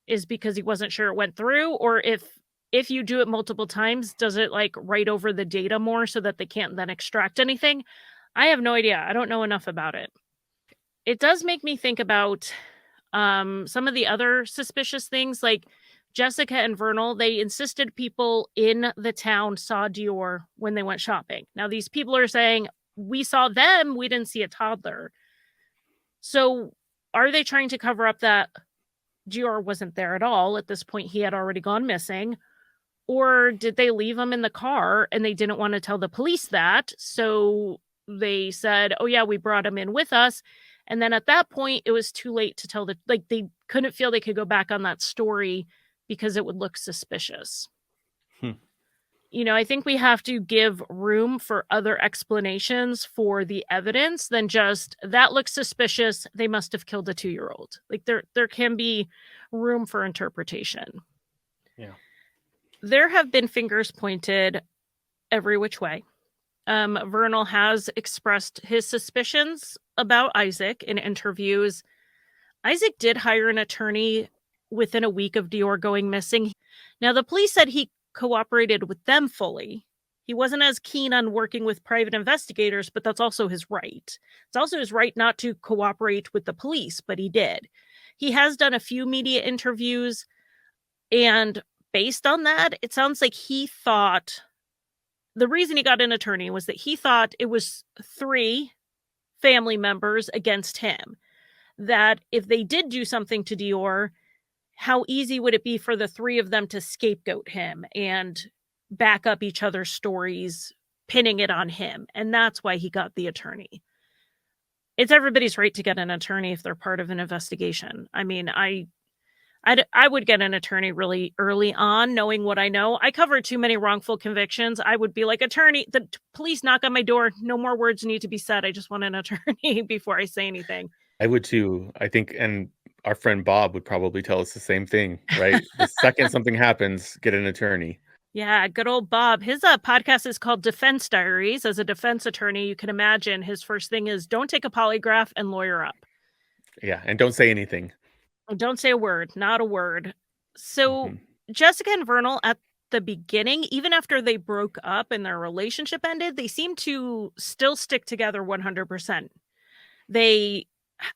is because he wasn't sure it went through, or if you do it multiple times, does it, like, write over the data more so that they can't then extract anything? I have no idea. I don't know enough about it. It does make me think about some of the other suspicious things, like Jessica and Vernal, they insisted people in the town saw DeOrr when they went shopping. Now, these people are saying, we saw them, we didn't see a toddler. So, are they trying to cover up that DeOrr wasn't there at all? At this point, he had already gone missing. Or did they leave him in the car and they didn't want to tell the police that? So they said, "Oh yeah, we brought him in with us." And then at that point, it was too late to tell they couldn't feel they could go back on that story because it would look suspicious. Hmm. I think we have to give room for other explanations for the evidence than just that looks suspicious. They must have killed a 2-year-old. Like there can be room for interpretation. Yeah. There have been fingers pointed every which way. Vernal has expressed his suspicions about Isaac in interviews. Isaac did hire an attorney within a week of DeOrr going missing. Now, the police said he cooperated with them fully. He wasn't as keen on working with private investigators, but that's also his right. It's also his right not to cooperate with the police, but he did. He has done a few media interviews, and based on that, it sounds like he thought the reason he got an attorney was that he thought it was 3 family members against him. That if they did do something to DeOrr, how easy would it be for the 3 of them to scapegoat him and back up each other's stories, pinning it on him, and that's why he got the attorney. It's everybody's right to get an attorney if they're part of an investigation. I mean, I would get an attorney really early on, knowing what I know. I covered too many wrongful convictions. I would be like, "Attorney, the police knock on my door. No more words need to be said. I just want an attorney before I say anything." I would too. I think, and our friend Bob would probably tell us the same thing, right? The second something happens, get an attorney. Yeah, good old Bob. His podcast is called Defense Diaries. As a defense attorney, you can imagine his first thing is don't take a polygraph and lawyer up. Yeah, and don't say anything. Don't say a word, not a word. So Mhm. Jessica and Vernal at the beginning, even after they broke up and their relationship ended, they seemed to still stick together 100%. They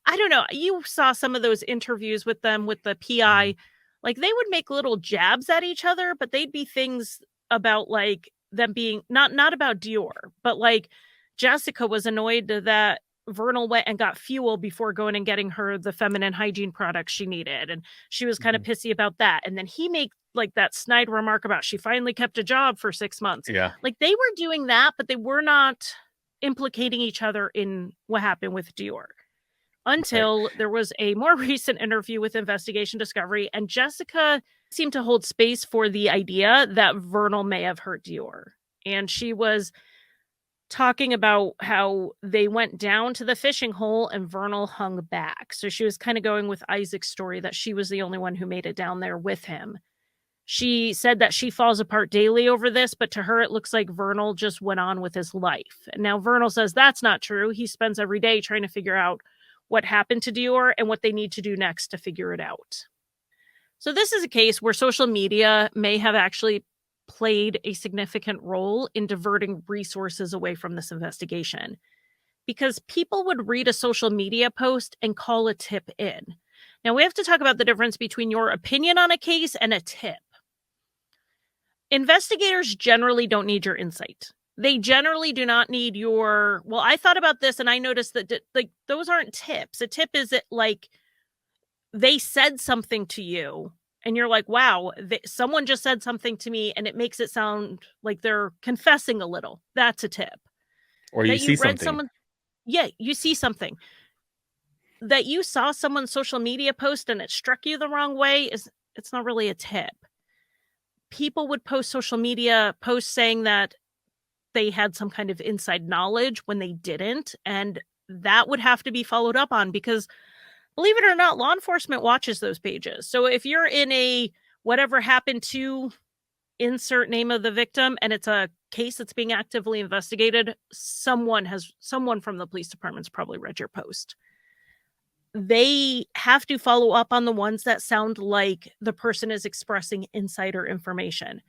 I don't know, you saw some of those interviews with them with the PI, like, they would make little jabs at each other, but they'd be things about, like, them being not about DeOrr, but, like, Jessica was annoyed that Vernal went and got fuel before going and getting her the feminine hygiene products she needed, and she was kinda Mhm. pissy about that, and then he made, like, that snide remark about she finally kept a job for 6 months. Yeah, Like, they were doing that, but they were not implicating each other in what happened with DeOrr. right. Until there was a more recent interview with Investigation Discovery, and Jessica seemed to hold space for the idea that Vernal may have hurt DeOrr. And she was talking about how they went down to the fishing hole and Vernal hung back. So she was kind of going with Isaac's story that she was the only one who made it down there with him. She said that she falls apart daily over this, but to her, it looks like Vernal just went on with his life. And now Vernal says that's not true. He spends every day trying to figure out what happened to DeOrr and what they need to do next to figure it out. So, this is a case where social media may have actually played a significant role in diverting resources away from this investigation because people would read a social media post and call a tip in. Now, we have to talk about the difference between your opinion on a case and a tip. Investigators generally don't need your insight. They generally do not need your, well, I thought about this and I noticed that, like, those aren't tips. A tip is it like they said something to you and you're like, wow, someone just said something to me and it makes it sound like they're confessing a little. That's a tip. Or you That you see read something. someone, yeah, you see something. that you saw someone's social media post and it struck you the wrong way is it's not really a tip. People would post social media posts saying that they had some kind of inside knowledge when they didn't, and that would have to be followed up on because believe it or not, law enforcement watches those pages. So if you're in a whatever happened to insert name of the victim and it's a case that's being actively investigated, someone from the police department's probably read your post. They have to follow up on the ones that sound like the person is expressing insider information.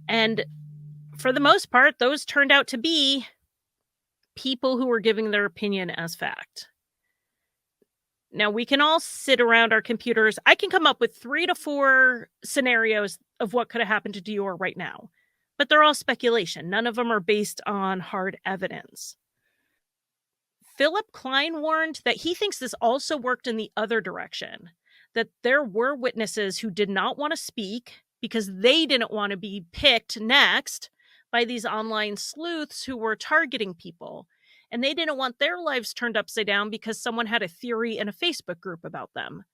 And for the most part, those turned out to be people who were giving their opinion as fact. Now, we can all sit around our computers. I can come up with 3 to 4 scenarios of what could have happened to DeOrr right now, but they're all speculation. None of them are based on hard evidence. Philip Klein warned that he thinks this also worked in the other direction, that there were witnesses who did not want to speak because they didn't want to be picked next by these online sleuths who were targeting people. And they didn't want their lives turned upside down because someone had a theory in a Facebook group about them.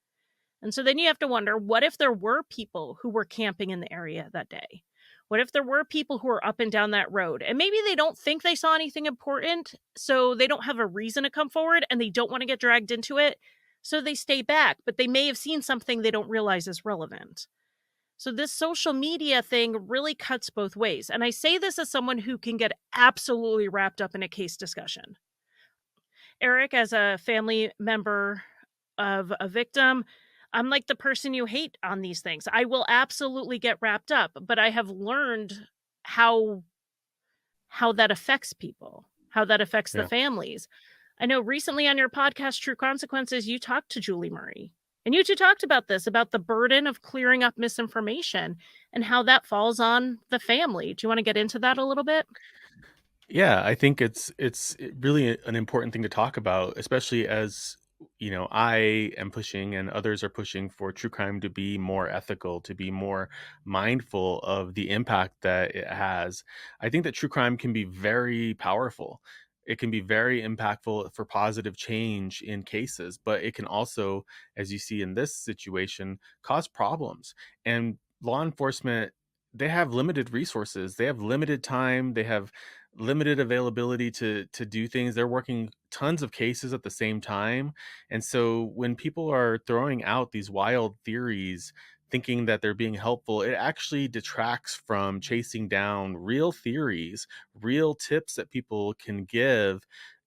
And so then you have to wonder, what if there were people who were camping in the area that day? What if there were people who were up and down that road and maybe they don't think they saw anything important, so they don't have a reason to come forward and they don't want to get dragged into it, so they stay back, but they may have seen something they don't realize is relevant. So this social media thing really cuts both ways. And I say this as someone who can get absolutely wrapped up in a case discussion. Eric, as a family member of a victim, I'm like the person you hate on these things. I will absolutely get wrapped up, but I have learned how that affects people, how that affects the Yeah. families. I know recently on your podcast, True Consequences, you talked to Julie Murray. And you two talked about this, about the burden of clearing up misinformation and how that falls on the family. Do you want to get into that a little bit? Yeah, I think it's really an important thing to talk about, especially as I am pushing and others are pushing for true crime to be more ethical, to be more mindful of the impact that it has. I think that true crime can be very powerful. It can be very impactful for positive change in cases, but it can also, as you see in this situation, cause problems. And law enforcement, they have limited resources, they have limited time, they have limited availability to do things. They're working tons of cases at the same time. And so when people are throwing out these wild theories thinking that they're being helpful, it actually detracts from chasing down real theories, real tips that people can give,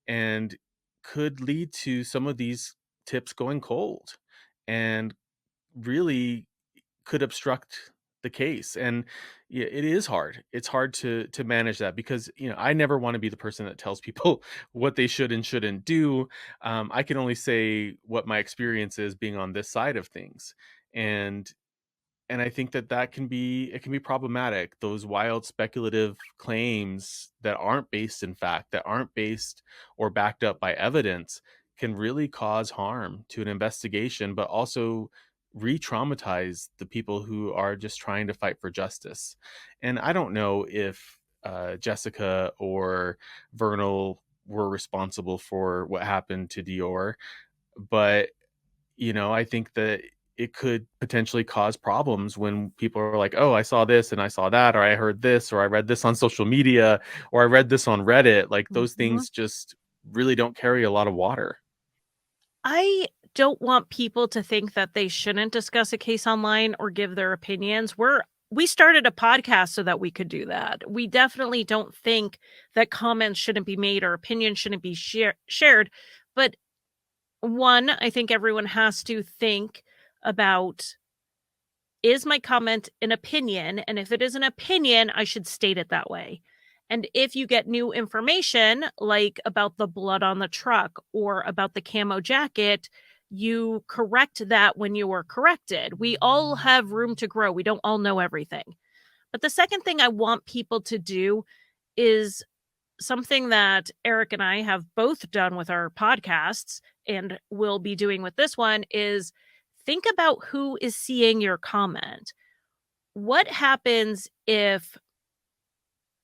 and could lead to some of these tips going cold and really could obstruct the case. And yeah, it is hard. It's hard to manage that because I never want to be the person that tells people what they should and shouldn't do. I can only say what my experience is being on this side of things, and I think that it can be problematic. Those wild speculative claims that aren't based in fact, that aren't based or backed up by evidence, can really cause harm to an investigation, but also re-traumatize the people who are just trying to fight for justice. And I don't know if Jessica or Vernal were responsible for what happened to DeOrr, but I think that it could potentially cause problems when people are like, "Oh, I saw this and I saw that, or I heard this, or I read this on social media, or I read this on Reddit." Like those Mhm. things just really don't carry a lot of water. I don't want people to think that they shouldn't discuss a case online or give their opinions. We started a podcast so that we could do that. We definitely don't think that comments shouldn't be made or opinions shouldn't be shared. But one, I think everyone has to think about, is my comment an opinion? And if it is an opinion, I should state it that way. And if you get new information, like about the blood on the truck or about the camo jacket, you correct that when you are corrected. We all have room to grow. We don't all know everything. But the second thing I want people to do is something that Eric and I have both done with our podcasts and will be doing with this one is think about who is seeing your comment. What happens if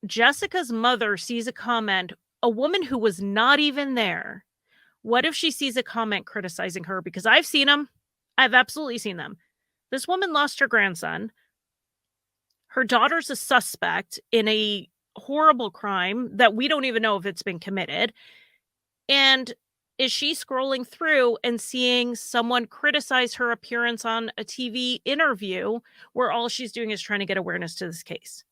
Jessica's mother sees a comment, a woman who was not even there, What if she sees a comment criticizing her? Because I've seen them. I've absolutely seen them. This woman lost her grandson. Her daughter's a suspect in a horrible crime that we don't even know if it's been committed. And is she scrolling through and seeing someone criticize her appearance on a TV interview where all she's doing is trying to get awareness to this case?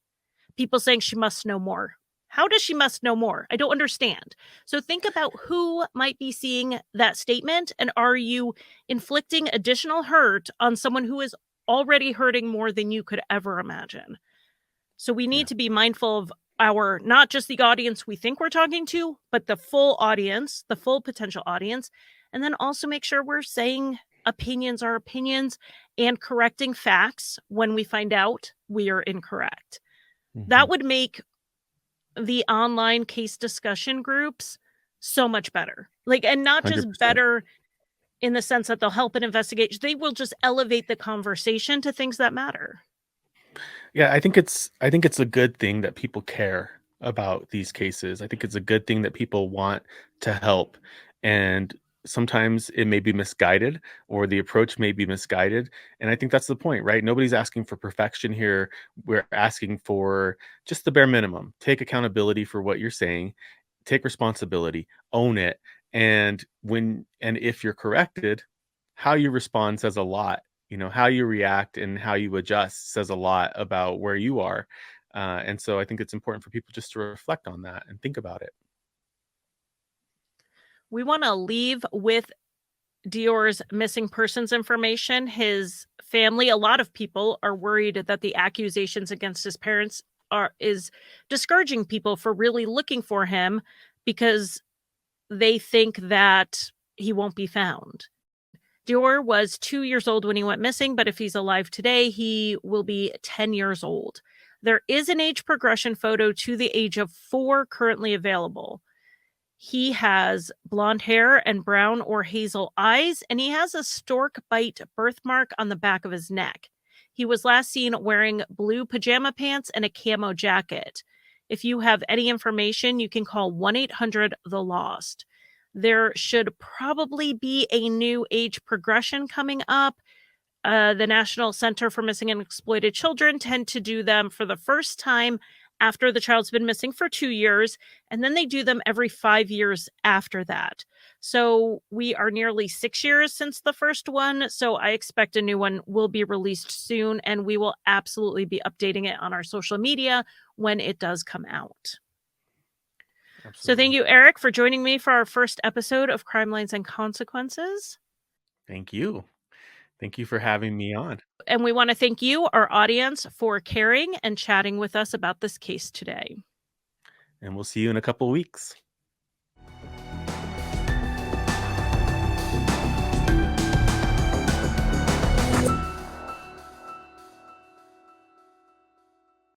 People saying she must know more. How does she must know more? I don't understand. So think about who might be seeing that statement, and are you inflicting additional hurt on someone who is already hurting more than you could ever imagine? So we Yeah. need to be mindful of our, not just the audience we think we're talking to, but the full audience, the full potential audience, and then also make sure we're saying opinions are opinions and correcting facts when we find out we are incorrect. That Mhm. would make the online case discussion groups so much better. Like, and not just 100%. better in the sense that they'll help an investigation, they will just elevate the conversation to things that matter. Yeah, I think it's a good thing that people care about these cases. I think it's a good thing that people want to help. And sometimes it may be misguided or the approach may be misguided. And I think that's the point, right? Nobody's asking for perfection here. We're asking for just the bare minimum. Take accountability for what you're saying, take responsibility, own it. And if you're corrected, how you respond says a lot. How you react and how you adjust says a lot about where you are. And so I think it's important for people just to reflect on that and think about it. We want to leave with DeOrr's missing persons information. His family, a lot of people are worried that the accusations against his parents is discouraging people for really looking for him because they think that he won't be found. DeOrr was 2 years old when he went missing, but if he's alive today, he will be 10 years old. There is an age progression photo to the age of 4 currently available. He has blonde hair and brown or hazel eyes, and he has a stork bite birthmark on the back of his neck. He was last seen wearing blue pajama pants and a camo jacket. If you have any information, you can call 1-800 The Lost. There should probably be a new age progression coming up. The National Center for Missing and Exploited Children tend to do them for the first time after the child's been missing for 2 years, and then they do them every 5 years after that. So we are nearly 6 years since the first one, so I expect a new one will be released soon, and we will absolutely be updating it on our social media when it does come out. So thank Absolutely. you, Eric, for joining me for our first episode of Crime Lines and Consequences. Thank you. Thank you for having me on. And we want to thank you, our audience, for caring and chatting with us about this case today. And we'll see you in a couple weeks.